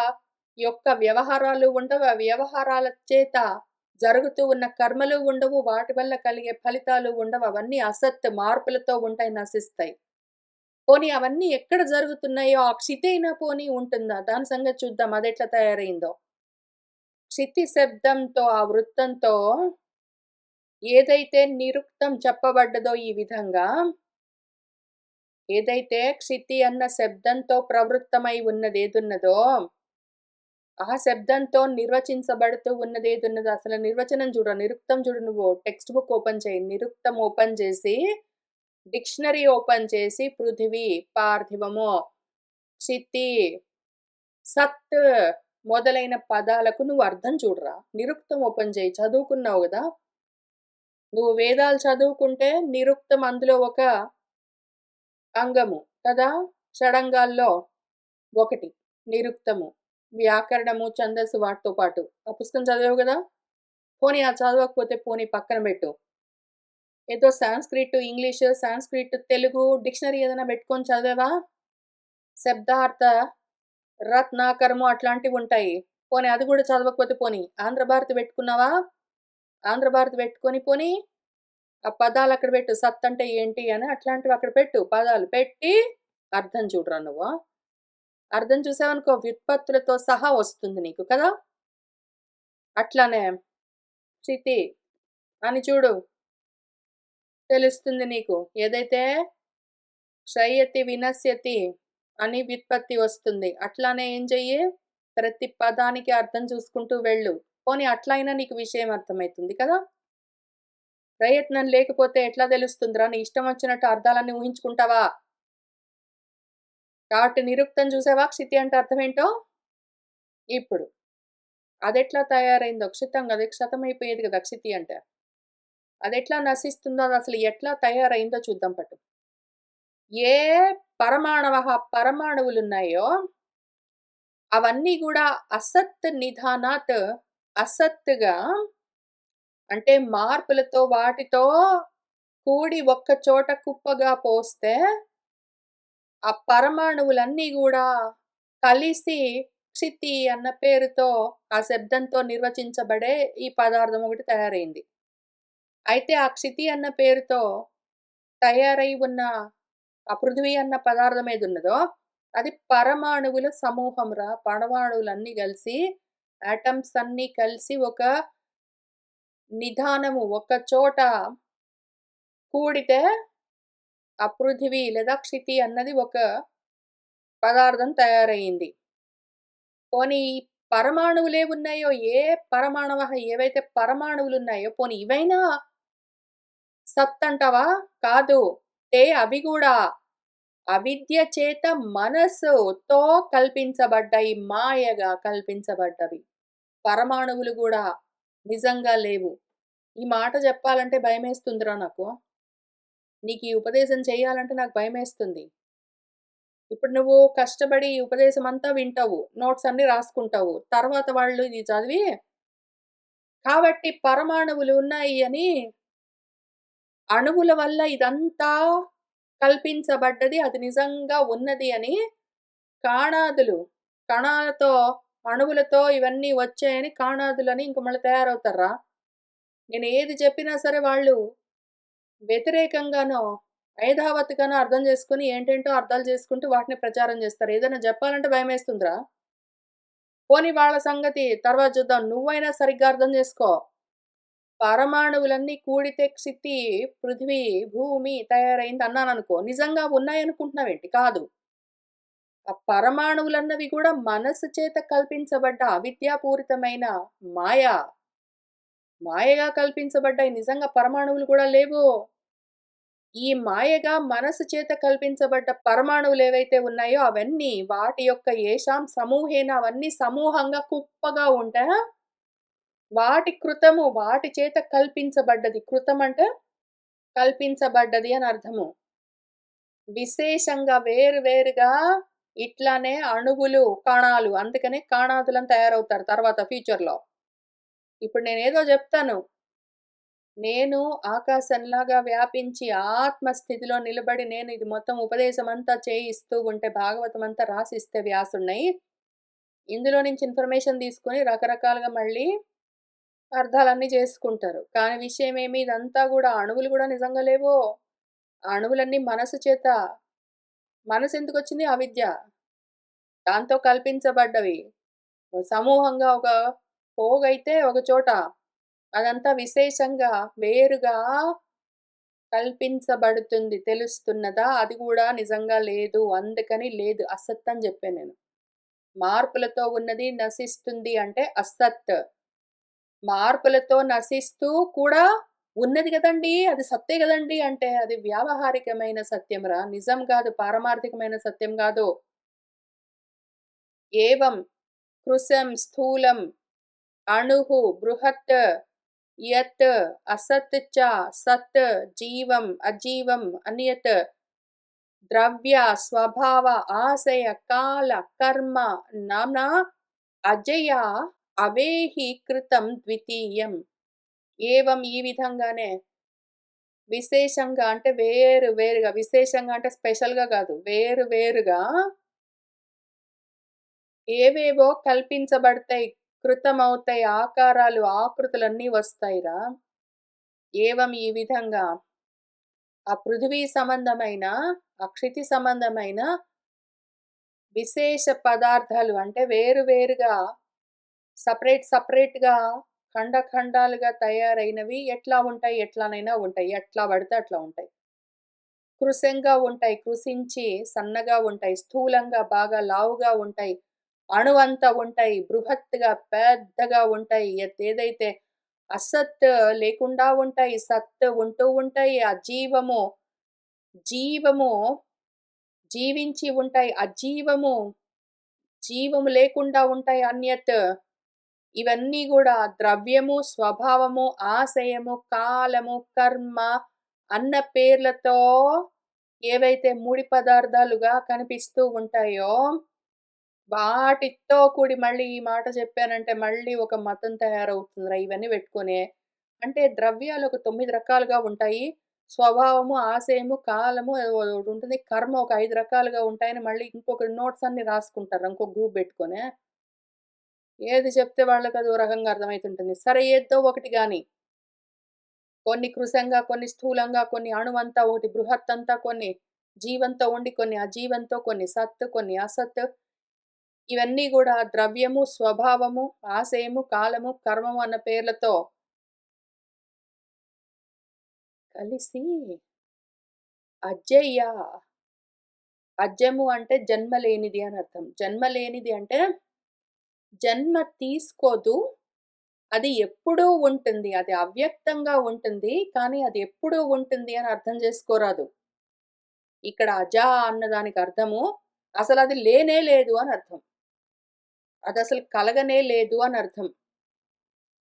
యొక్క వ్యవహారాలు ఉండవు. ఆ వ్యవహారాల చేత జరుగుతూ ఉన్న కర్మలు ఉండవు. వాటి వల్ల కలిగే ఫలితాలు ఉండవు. అవన్నీ అసత్ మార్పులతో ఉంటాయి, నశిస్తాయి. పోనీ అవన్నీ ఎక్కడ జరుగుతున్నాయో ఆ క్షితైనా పోనీ ఉంటుందా? దాని సంగతి చూద్దాం అదెట్లా తయారైందో. క్షితి శబ్దంతో ఆ వృత్తంతో ఏదైతే నిరుక్తం చెప్పబడ్డదో ఈ విధంగా, ఏదైతే క్షితి అన్న శబ్దంతో ప్రవృత్తమై ఉన్నదేదున్నదో, ఆ శబ్దంతో నిర్వచించబడుతూ ఉన్నదేదున్నదో అసలు నిర్వచనం చూడు. నిరుక్తం చూడు నువ్వు. టెక్స్ట్ బుక్ ఓపెన్ చేయి. నిరుక్తం ఓపెన్ చేసి, డిక్షనరీ ఓపెన్ చేసి పృథివీ, పార్థివము, క్షితి, సత్ మొదలైన పదాలకు నువ్వు అర్థం చూడరా. నిరుక్తం ఓపెన్ చేయి. చదువుకున్నావు గదా! నువ్వు వేదాలు చదువుకుంటే నిరుక్తం అందులో ఒక అంగము కదా! షడంగాల్లో ఒకటి నిరుక్తము. వ్యాకరణము, ఛందస్సు వాటితో పాటు. ఆ పుస్తకం చదివావు గదా! పోనీ అది చదవకపోతే పోనీ పక్కన పెట్టు. ఏదో Sanskrit, English, Sanskrit, Telugu dictionary ఏదైనా పెట్టుకొని చదివావా? శబ్దార్థ రత్నాకరము అట్లాంటివుంటాయి. పోనీ అది గూడా చదవకపోతే పోనీ ఆంధ్రభారతి పెట్టుకున్నావా? ఆంధ్రభారతి పెట్టుకొని పోనీ ఆ పదాలక్కడ పెట్టు. సత్ అంటే ఏంటి అని అట్లాంటివి అక్కడ పెట్టు. పదాలు పెట్టి అర్థం చూడరా నువ్వు. అర్థం చూసావనుకో వ్యుత్పత్తులతో సహా వస్తుంది నీకు కదా! అట్లానే క్షితి అని చూడు. తెలుస్తుంది నీకు. ఏదైతే క్షయతి, వినశ్యతి అని వ్యుత్పత్తి వస్తుంది. అట్లానే ఏం చెయ్యి? ప్రతి పదానికి అర్థం చూసుకుంటూ వెళ్ళు. పోనీ అట్లా అయినా నీకు విషయం అర్థమైతుంది కదా! ప్రయత్నం లేకపోతే ఎట్లా తెలుస్తుందిరా? నీ ఇష్టం వచ్చినట్టు అర్థాలన్నీ ఊహించుకుంటావా? కాబట్టి నిరుక్తం చూసావా క్షితి అంటే అర్థమేంటో? ఇప్పుడు అదెట్లా తయారైందో క్షితం గదా! క్షతమైపోయేది గదా! క్షితి అంటే. అదెట్లా నశిస్తుందో అదసలు ఎట్లా తయారైందో చూద్దాం పట్టు. ఏ పరమాణవః పరమాణువులున్నాయో అవన్నీ గూడా అసత్ నిధానాత్ అసత్తుగా అంటే మార్పులతో వాటితో కూడి ఒక్క చోట కుప్పగా పోస్తే ఆ పరమాణువులన్నీ గూడా కలిసి క్షితి అన్న పేరుతో ఆ శబ్దంతో నిర్వచించబడే ఈ పదార్థం ఒకటి తయారైంది. అయితే ఆ క్షితి అన్న పేరుతో తయారై ఉన్న ఆ పృథివీ అన్న పదార్థం ఏదున్నదో అది పరమాణువుల సమూహంరా. పరమాణువులన్నీ కలిసి ఆటమ్స్ అన్నీ కలిసి ఒక నిధానము ఒక చోట కూడితే ఆ పృథివీ లేదా క్షితి అన్నది ఒక పదార్థం తయారయింది. పోనీ ఈ పరమాణువులేవున్నాయో ఏ పరమాణవః ఏవైతే పరమాణువులున్నాయో పోనీ ఇవైనా సత్ అంటావా? కాదు. అవి గూడా అవిద్య చేత మనస్సుతో కల్పించబడ్డాయి. మాయగా కల్పించబడ్డవి. పరమాణువులు గూడా నిజంగా లేవు. ఈ మాట చెప్పాలంటే భయమేస్తుందిరా నాకు. నీకీ ఉపదేశం చేయాలంటే నాకు భయమేస్తుంది. ఇప్పుడు నువ్వు కష్టపడి ఈ ఉపదేశమంతా వింటావు. నోట్స్ అన్నీ రాసుకుంటావు. తర్వాత వాళ్ళు ఇది చదివి కాబట్టి పరమాణువులు ఉన్నాయి అని అణువుల వల్ల ఇదంతా కల్పించబడ్డది. అది నిజంగా ఉన్నది అని కాణాదులు, కణాలతో, అణువులతో ఇవన్నీ వచ్చాయని కాణాదులని ఇంక మళ్ళీ తయారవుతార్రా. నేను ఏది చెప్పినా సరే వాళ్ళు వ్యతిరేకంగానో, ఐధావతిగానో అర్థం చేసుకొని ఏంటేంటో అర్థాలు చేసుకుంటూ వాటిని ప్రచారం చేస్తారు. ఏదైనా జెప్పాలంటే భయమేస్తుందిరా. పోనీ వాళ్ళ సంగతి తర్వాత చూద్దాం. నువ్వైనా సరిగ్గా అర్థం చేసుకో. పరమాణువులన్నీ కూడితే క్షితి, పృథివీ, భూమి తయారైంది అన్నాననుకో. నిజంగా ఉన్నాయనుకుంటున్నావేంటి? కాదు. ఆ పరమాణువులన్నవి కూడా మనస్సు చేత కల్పించబడ్డ అవిద్యాపూరితమైన మాయ. మాయగా కల్పించబడ్డాయి. నిజంగా పరమాణువులు కూడా లేవు. ఈ మాయగా మనసు చేత కల్పించబడ్డ పరమాణువులేవైతే ఉన్నాయో అవన్నీ వాటి యొక్క ఏషాం సమూహేన అవన్నీ సమూహంగా కుప్పగా ఉంటాయా? వాటి కృతము వాటి చేత కల్పించబడ్డది. కృతం అంటే కల్పించబడ్డది అని అర్థము. విశేషంగా వేరు వేరుగా ఇట్లానే అణువులు, కణాలు అందుకనే కణాదులని తయారవుతారు తర్వాత ఫ్యూచర్‌లో. ఇప్పుడు నేనేదో జెప్తాను. నేను ఆకాశంలాగా వ్యాపించి ఆత్మ స్థితిలో నిలబడి నేను ఇది మొత్తం ఉపదేశమంతా చేయిస్తూ ఉంటే భాగవతమంతా రాసిస్తే వ్యాసుడినై, ఇందులో నుంచి ఇన్ఫర్మేషన్ తీసుకొని రకరకాలుగా మళ్ళీ అర్థాలన్నీ చేసుకుంటారు. కానీ విషయమేమి ఇదంతా గూడా అణువులు గూడా నిజంగా లేవు. ఆ అణువులన్నీ మనసు చేత మనసెందుకొచ్చింది? అవిద్య. దాంతో కల్పించబడ్డవి. సమూహంగా ఒక పోగైతే ఒక చోట అదంతా విశేషంగా వేరుగా కల్పించబడుతుంది. తెలుస్తున్నదా? అది గూడా నిజంగా లేదు. అందుకని లేదు. అసత్ అని జెప్పాను నేను. మార్పులతో ఉన్నది నశిస్తుంది అంటే అసత్. మార్పులతో నశిస్తూ కూడా ఉన్నది గదండీ! అది సత్తే గదండీ! అంటే అది వ్యావహారికమైన సత్యంరా. నిజం గాదు. పారమార్థికమైన సత్యం గాదు. ఏవం కృశం స్థూలం అణుః బృహత్ యత్ అసత్ చ సత్ జీవం అజీవం అన్యత్ ద్రవ్య స్వభావ ఆశయ కాల కర్మ నామ్నా అజయ అవేహి కృతం ద్వితీయం. ఏవం ఈ విధంగానే విశేషంగా అంటే వేరు వేరుగా విశేషంగా అంటే స్పెషల్‌గా గాదు. వేరు వేరుగా ఏవేవో కల్పించబడతాయి. కృతమవుతాయి. ఆకారాలు, ఆకృతులన్నీ వస్తాయిరా. ఏవం ఈ విధంగా ఆ పృథివీ సంబంధమైన, ఆ క్షితి సంబంధమైన విశేష పదార్థాలు అంటే వేరు వేరుగా సెపరేట్‌గా ఖండాలుగా తయారైనవి ఎట్లా ఉంటాయి? ఎట్లానైనా ఉంటాయి. ఎట్లా పడితే అట్లా ఉంటాయి. కృశంగా ఉంటాయి. కృశించి సన్నగా ఉంటాయి. స్థూలంగా బాగా లావుగా ఉంటాయి. అణువంత ఉంటాయి. బృహత్తుగా పెద్దగా ఉంటాయి. ఏదైతే అసత్ లేకుండా ఉంటాయి. సత్ ఉంటూ ఉంటాయి. అజీవము, జీవము జీవించి ఉంటాయి. అజీవము, జీవము లేకుండా ఉంటాయి. అన్యత్ ఇవన్నీ గూడా ద్రవ్యము, స్వభావము, ఆశయము, కాలము, కర్మ అన్న పేర్లతో ఏవైతే ముడి పదార్థాలుగా కనిపిస్తూ ఉంటాయో వాటితో కూడి మళ్ళీ ఈ మాట చెప్పానంటే మళ్ళీ ఒక మతం తయారవుతుందిరా ఇవన్నీ పెట్టుకొనే. అంటే ద్రవ్యాలు ఒక 9 రకాలుగా ఉంటాయి. స్వభావము, ఆశయము, కాలము ఒకటుంటుంది. కర్మ ఒక 5 రకాలుగా ఉంటాయని మళ్ళీ ఇంకొక నోట్స్ అన్ని రాసుకుంటారు. ఇంకో గ్రూప్ పెట్టుకొనే. ఏది చెప్తే వాళ్ళకి అదో రకంగా అర్థమైతుంటుంది. సరే ఏదో ఒకటి గాని. కొన్ని కృశంగా, కొన్ని స్థూలంగా, కొన్ని అణువంతా, ఒకటి బృహత్తంతా, కొన్ని జీవంతో ఉండి, కొన్ని అజీవంతో, కొన్ని సత్, కొన్ని అసత్. ఇవన్నీ గూడా ద్రవ్యము, స్వభావము, ఆశయము, కాలము, కర్మము అన్న పేర్లతో కలిసి అజయ్య. అజము అంటే జన్మ లేనిది అని అర్థం. జన్మ లేనిది అంటే జన్మ తీసుకోదు. అది ఎప్పుడూ ఉంటుంది. అది అవ్యక్తంగా ఉంటుంది. కానీ అది ఎప్పుడూ ఉంటుంది అని అర్థం చేసుకోరాదు. ఇక్కడ అజా అన్నదానికి అర్థము అసలది లేనే లేదు అని అర్థం. అదసలు కలగనే లేదు అని అర్థం.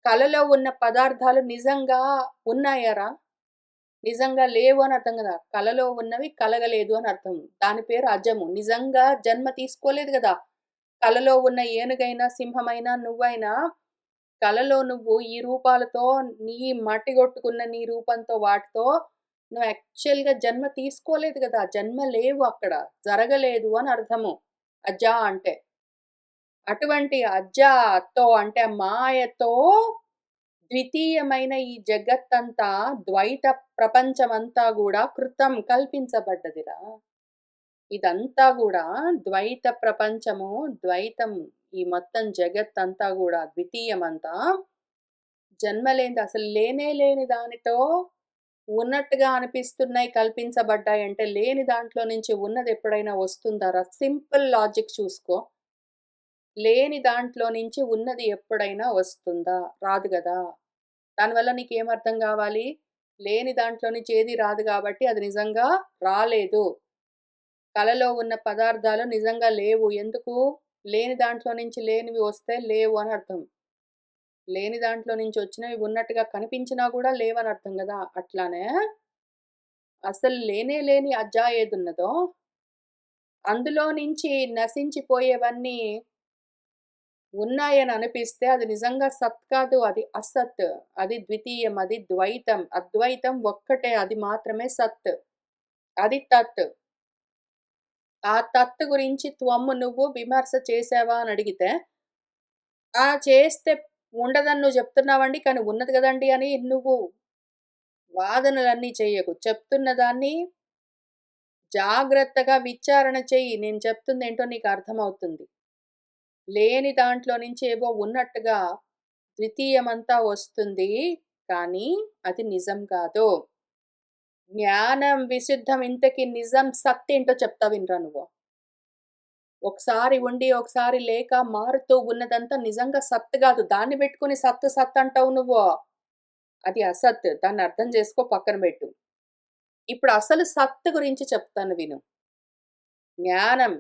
కలలో ఉన్న పదార్థాలు నిజంగా ఉన్నాయారా? నిజంగా లేవు అని అర్థం గదా! కలలో ఉన్నవి కలగలేదు అని అర్థం. దాని పేరు అజము. నిజంగా జన్మ తీసుకోలేదు గదా! కలలో ఉన్న ఏనుగైనా, సింహమైనా, నువ్వైనా కలలో నువ్వు ఈ రూపాలతో నీ మట్టిగొట్టుకున్న నీ రూపంతో వాటితో నువ్వు యాక్చువల్‌గా జన్మ తీసుకోలేదు గదా! జన్మ లేవు అక్కడ. జరగలేదు అని అర్థము. అజ అంటే. అటువంటి అజతో అంటే మాయతో ద్వితీయమైన ఈ జగత్తంతా ద్వైత ప్రపంచమంతా గూడా కృతం కల్పించబడ్డదిరా. ఇదంతా గూడా ద్వైత ప్రపంచము, ద్వైతం ఈ మొత్తం జగత్తంతా గూడా ద్వితీయమంతా జన్మలేనిది అసలు లేనే లేని దానితో ఉన్నట్టుగా అనిపిస్తున్నాయి, కల్పించబడ్డాయంటే లేని దాంట్లో నుంచి ఉన్నది ఎప్పుడైనా వస్తుందారా? సింపుల్ లాజిక్ చూసుకో. లేని దాంట్లో నుంచి ఉన్నది ఎప్పుడైనా వస్తుందా? రాదు గదా! దానివల్ల నీకేమర్థం గావాలి? లేని దాంట్లో నుంచి ఏది రాదు కాబట్టి అది నిజంగా రాలేదు. కలలో ఉన్న పదార్థాలు నిజంగా లేవు. ఎందుకు? లేని దాంట్లో నుంచి లేనివి వస్తే లేవు అని అర్థం. లేని దాంట్లో నుంచి వచ్చినవి ఉన్నట్టుగా కనిపించినా గూడా లేవని అర్థం గదా! అట్లానే అసలు లేనే లేని అజ్జా ఏదున్నదో, అందులో నుంచి నశించిపోయేవన్నీ ఉన్నాయని అనిపిస్తే అది నిజంగా సత్ కాదు. అది అసత్. అది ద్వితీయం. అది ద్వైతం. అద్వైతం ఒక్కటే. అది మాత్రమే సత్. అది తత్. ఆ తత్ గురించి నువ్వు విమర్శ చేశావా అని అడిగితే, ఆ! చేస్తే ఉండదని నువ్వు చెప్తున్నావండి. కానీ ఉన్నది గదండీ అని నువ్వు వాదనలన్నీ చెయ్యకు. చెప్తున్న దాన్ని జాగ్రత్తగా విచారణ చెయ్యి. నేను చెప్తుందేంటో నీకు అర్థమవుతుంది. లేని దాంట్లో నుంచి ఏవో ఉన్నట్టుగా ద్వితీయమంతా వస్తుంది. కానీ అది నిజం కాదు. జ్ఞానం, విశుద్ధం ఇంతకి నిజం సత్తేంటో చెప్తా వినరా నువ్వు. ఒకసారి ఉండి, ఒకసారి లేక మారుతూ ఉన్నదంతా నిజంగా సత్ గాదు. దాన్ని బెట్టుకొని సత్ సత్ అంటావు నువ్వు. అది అసత్. దాన్ని అర్థం జేసుకో పక్కన బెట్టు. ఇప్పుడు అసలు సత్ గురించి చెప్తాను విను. జ్ఞానం,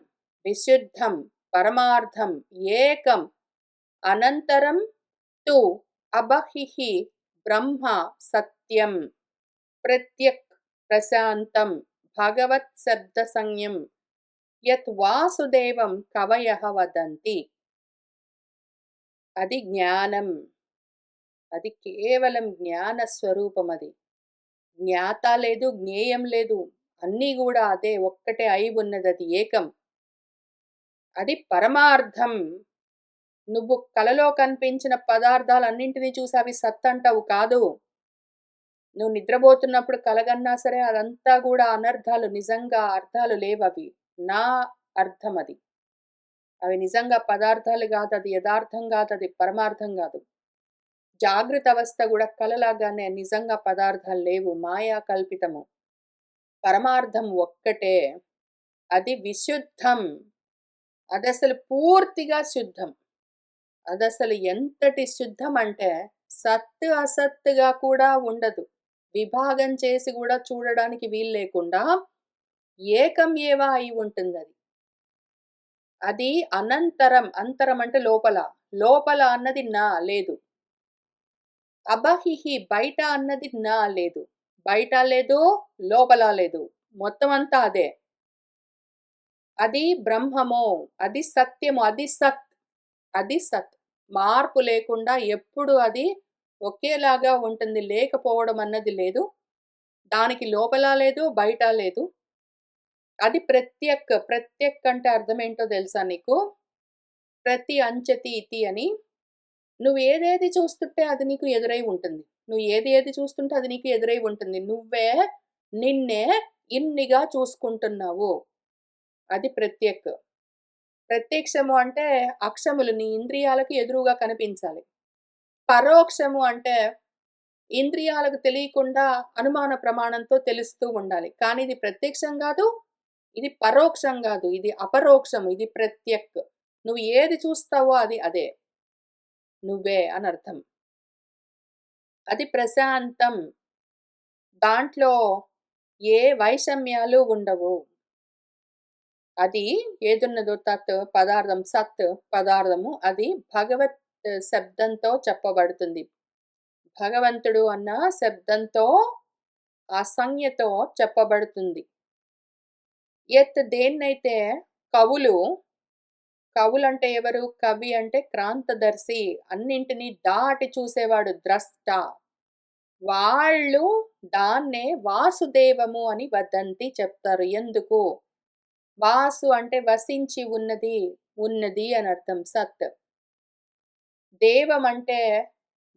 విశుద్ధం, పరమార్థం, ఏకం, అనంతరం తు అబహిః బ్రహ్మ సత్యం ప్రత్యక్ ప్రశాంతం భగవత్ శబ్ద సంజ్ఞం యత్ వాసుదేవం కవయః వదంతి. అది జ్ఞానం. అది కేవలం జ్ఞాన స్వరూపం అది. జ్ఞాత లేదు, జ్ఞేయం లేదు. అన్నీ గూడా అదే ఒక్కటే అయి ఉన్నదది ఏకం. అది పరమార్థం. నువ్వు కలలో కనిపించిన పదార్థాలన్నింటిని చూసి అవి సత్ అంటావు కాదు. నువ్వు నిద్రబోతున్నప్పుడు కలగన్నా సరే అదంతా గూడా అనర్థాలు. నిజంగా అర్థాలు లేవవి. నా అర్థమది. అవి నిజంగా పదార్థాలు గాదది. యథార్థం గాదది. పరమార్థం గాదు. జాగృత అవస్థ గూడా కలలాగానే నిజంగా పదార్థాలు లేవు. మాయా కల్పితము. పరమార్థం ఒక్కటే. అది విశుద్ధం. అదసలు పూర్తిగా శుద్ధం. అదసలు ఎంతటి శుద్ధం అంటే సత్, అసత్తుగా కూడా ఉండదు. విభాగం చేసి గూడా చూడడానికి వీలు లేకుండా ఏకం ఏవ అయి ఉంటుందది. అది అనంతరం. అంతరం అంటే లోపల. లోపల అన్నది నా లేదు. అబహిః బయట అన్నది నా లేదు. బయట లేదు, లోపల లేదు. మొత్తం అంతా అదే. అది బ్రహ్మము. అది సత్యము. అది సత్. అది సత్. మార్పు లేకుండా ఎప్పుడు అది ఒకేలాగా ఉంటుంది. లేకపోవడం అన్నది లేదు. దానికి లోపల లేదు, బయట లేదు. అది ప్రత్యక్. ప్రత్యక్ అంటే అర్థమేంటో తెలుసా నీకు? ప్రతి అంచతి ఇతి అని. నువ్వు ఏదేది చూస్తుంటే అది నీకు ఎదురై ఉంటుంది. నువ్వు ఏది ఏది చూస్తుంటే అది నీకు ఎదురై ఉంటుంది. నువ్వే నిన్నే ఇన్నిగా చూసుకుంటున్నావు. అది ప్రత్యక్. ప్రత్యక్షము అంటే అక్షములు నీ ఇంద్రియాలకు ఎదురుగా కనిపించాలి. పరోక్షము అంటే ఇంద్రియాలకు తెలియకుండా అనుమాన ప్రమాణంతో తెలుస్తూ ఉండాలి. కానీ ఇది ప్రత్యక్షం గాదు. ఇది పరోక్షం గాదు. ఇది అపరోక్షం. ఇది ప్రత్యక్. నువ్వు ఏది చూస్తావో అది అదే. నువ్వే అనర్థం. అది ప్రశాంతం. దాంట్లో ఏ వైషమ్యాలు ఉండవు. అది ఏదున్నదో తత్ పదార్థం, సత్ పదార్థము అది భగవత్ శబ్దంతో చెప్పబడుతుంది. భగవంతుడు అన్న శబ్దంతో ఆ సంజ్ఞతో చెప్పబడుతుంది. దేన్నైతే కవులు కవులంటే ఎవరు? కవి అంటే క్రాంతదర్శి. అన్నింటిని దాటి చూసేవాడు ద్రష్ట. వాళ్ళు దాన్నే వాసుదేవము అని వదంతి చెప్తారు. ఎందుకు? వాసు అంటే వసించి ఉన్నది, ఉన్నది అనర్థం సత్. దేవం అంటే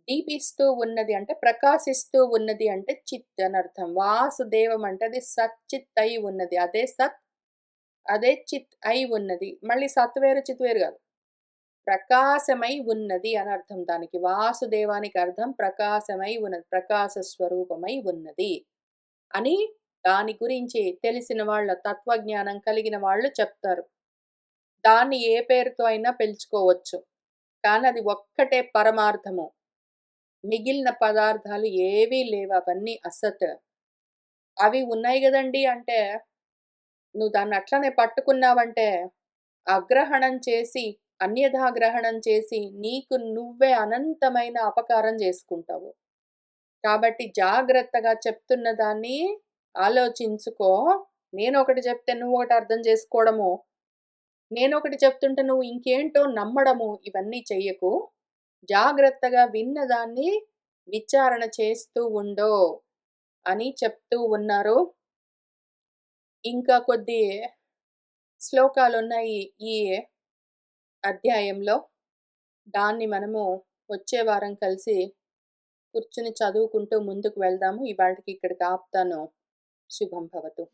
దీపిస్తూ ఉన్నది అంటే ప్రకాశిస్తూ ఉన్నది అంటే చిత్ అనర్థం. వాసుదేవం అంటే అది సచ్చిత్ అయి ఉన్నది. అదే సత్, అదే చిత్ అయి ఉన్నది. మళ్ళీ సత్ వేరు, చిత్ వేరు కాదు. ప్రకాశమై ఉన్నది అనర్థం దానికి. వాసుదేవానికి అర్థం ప్రకాశమై ఉన్నది. ప్రకాశ స్వరూపమై ఉన్నది అని దాని గురించి తెలిసిన వాళ్ళ తత్వజ్ఞానం కలిగిన వాళ్ళు చెప్తారు. దాన్ని ఏ పేరుతో అయినా పిలుచుకోవచ్చు. కానీ అది ఒక్కటే పరమార్థము. మిగిలిన పదార్థాలు ఏవీ లేవు. అవన్నీ అసత్. అవి ఉన్నాయి గదండీ అంటే, నువ్వు దాన్ని అట్లనే పట్టుకున్నావంటే, అగ్రహణం చేసి, అన్యథాగ్రహణం చేసి, నీకు నువ్వే అనంతమైన అపకారం జేసుకుంటావు. కాబట్టి జాగ్రత్తగా చెప్తున్న దాన్ని ఆలోచించుకో. నేనొకటి చెప్తే నువ్వొకటి అర్థం చేసుకోవడము, నేనొకటి చెప్తుంటే నువ్వు ఇంకేంటో నమ్మడము ఇవన్నీ చెయ్యకు. జాగ్రత్తగా విన్నదాన్ని విచారణ చేస్తూ ఉండు అని చెప్తూ ఉన్నారు. ఇంకా కొద్ది శ్లోకాలున్నాయి ఈ అధ్యాయంలో. దాన్ని మనము వచ్చే వారం కలిసి కూర్చుని చదువుకుంటూ ముందుకు వెళ్దాము. ఇవాల్టికి ఇక్కడికి ఆపుతాను. శుభం భవతు.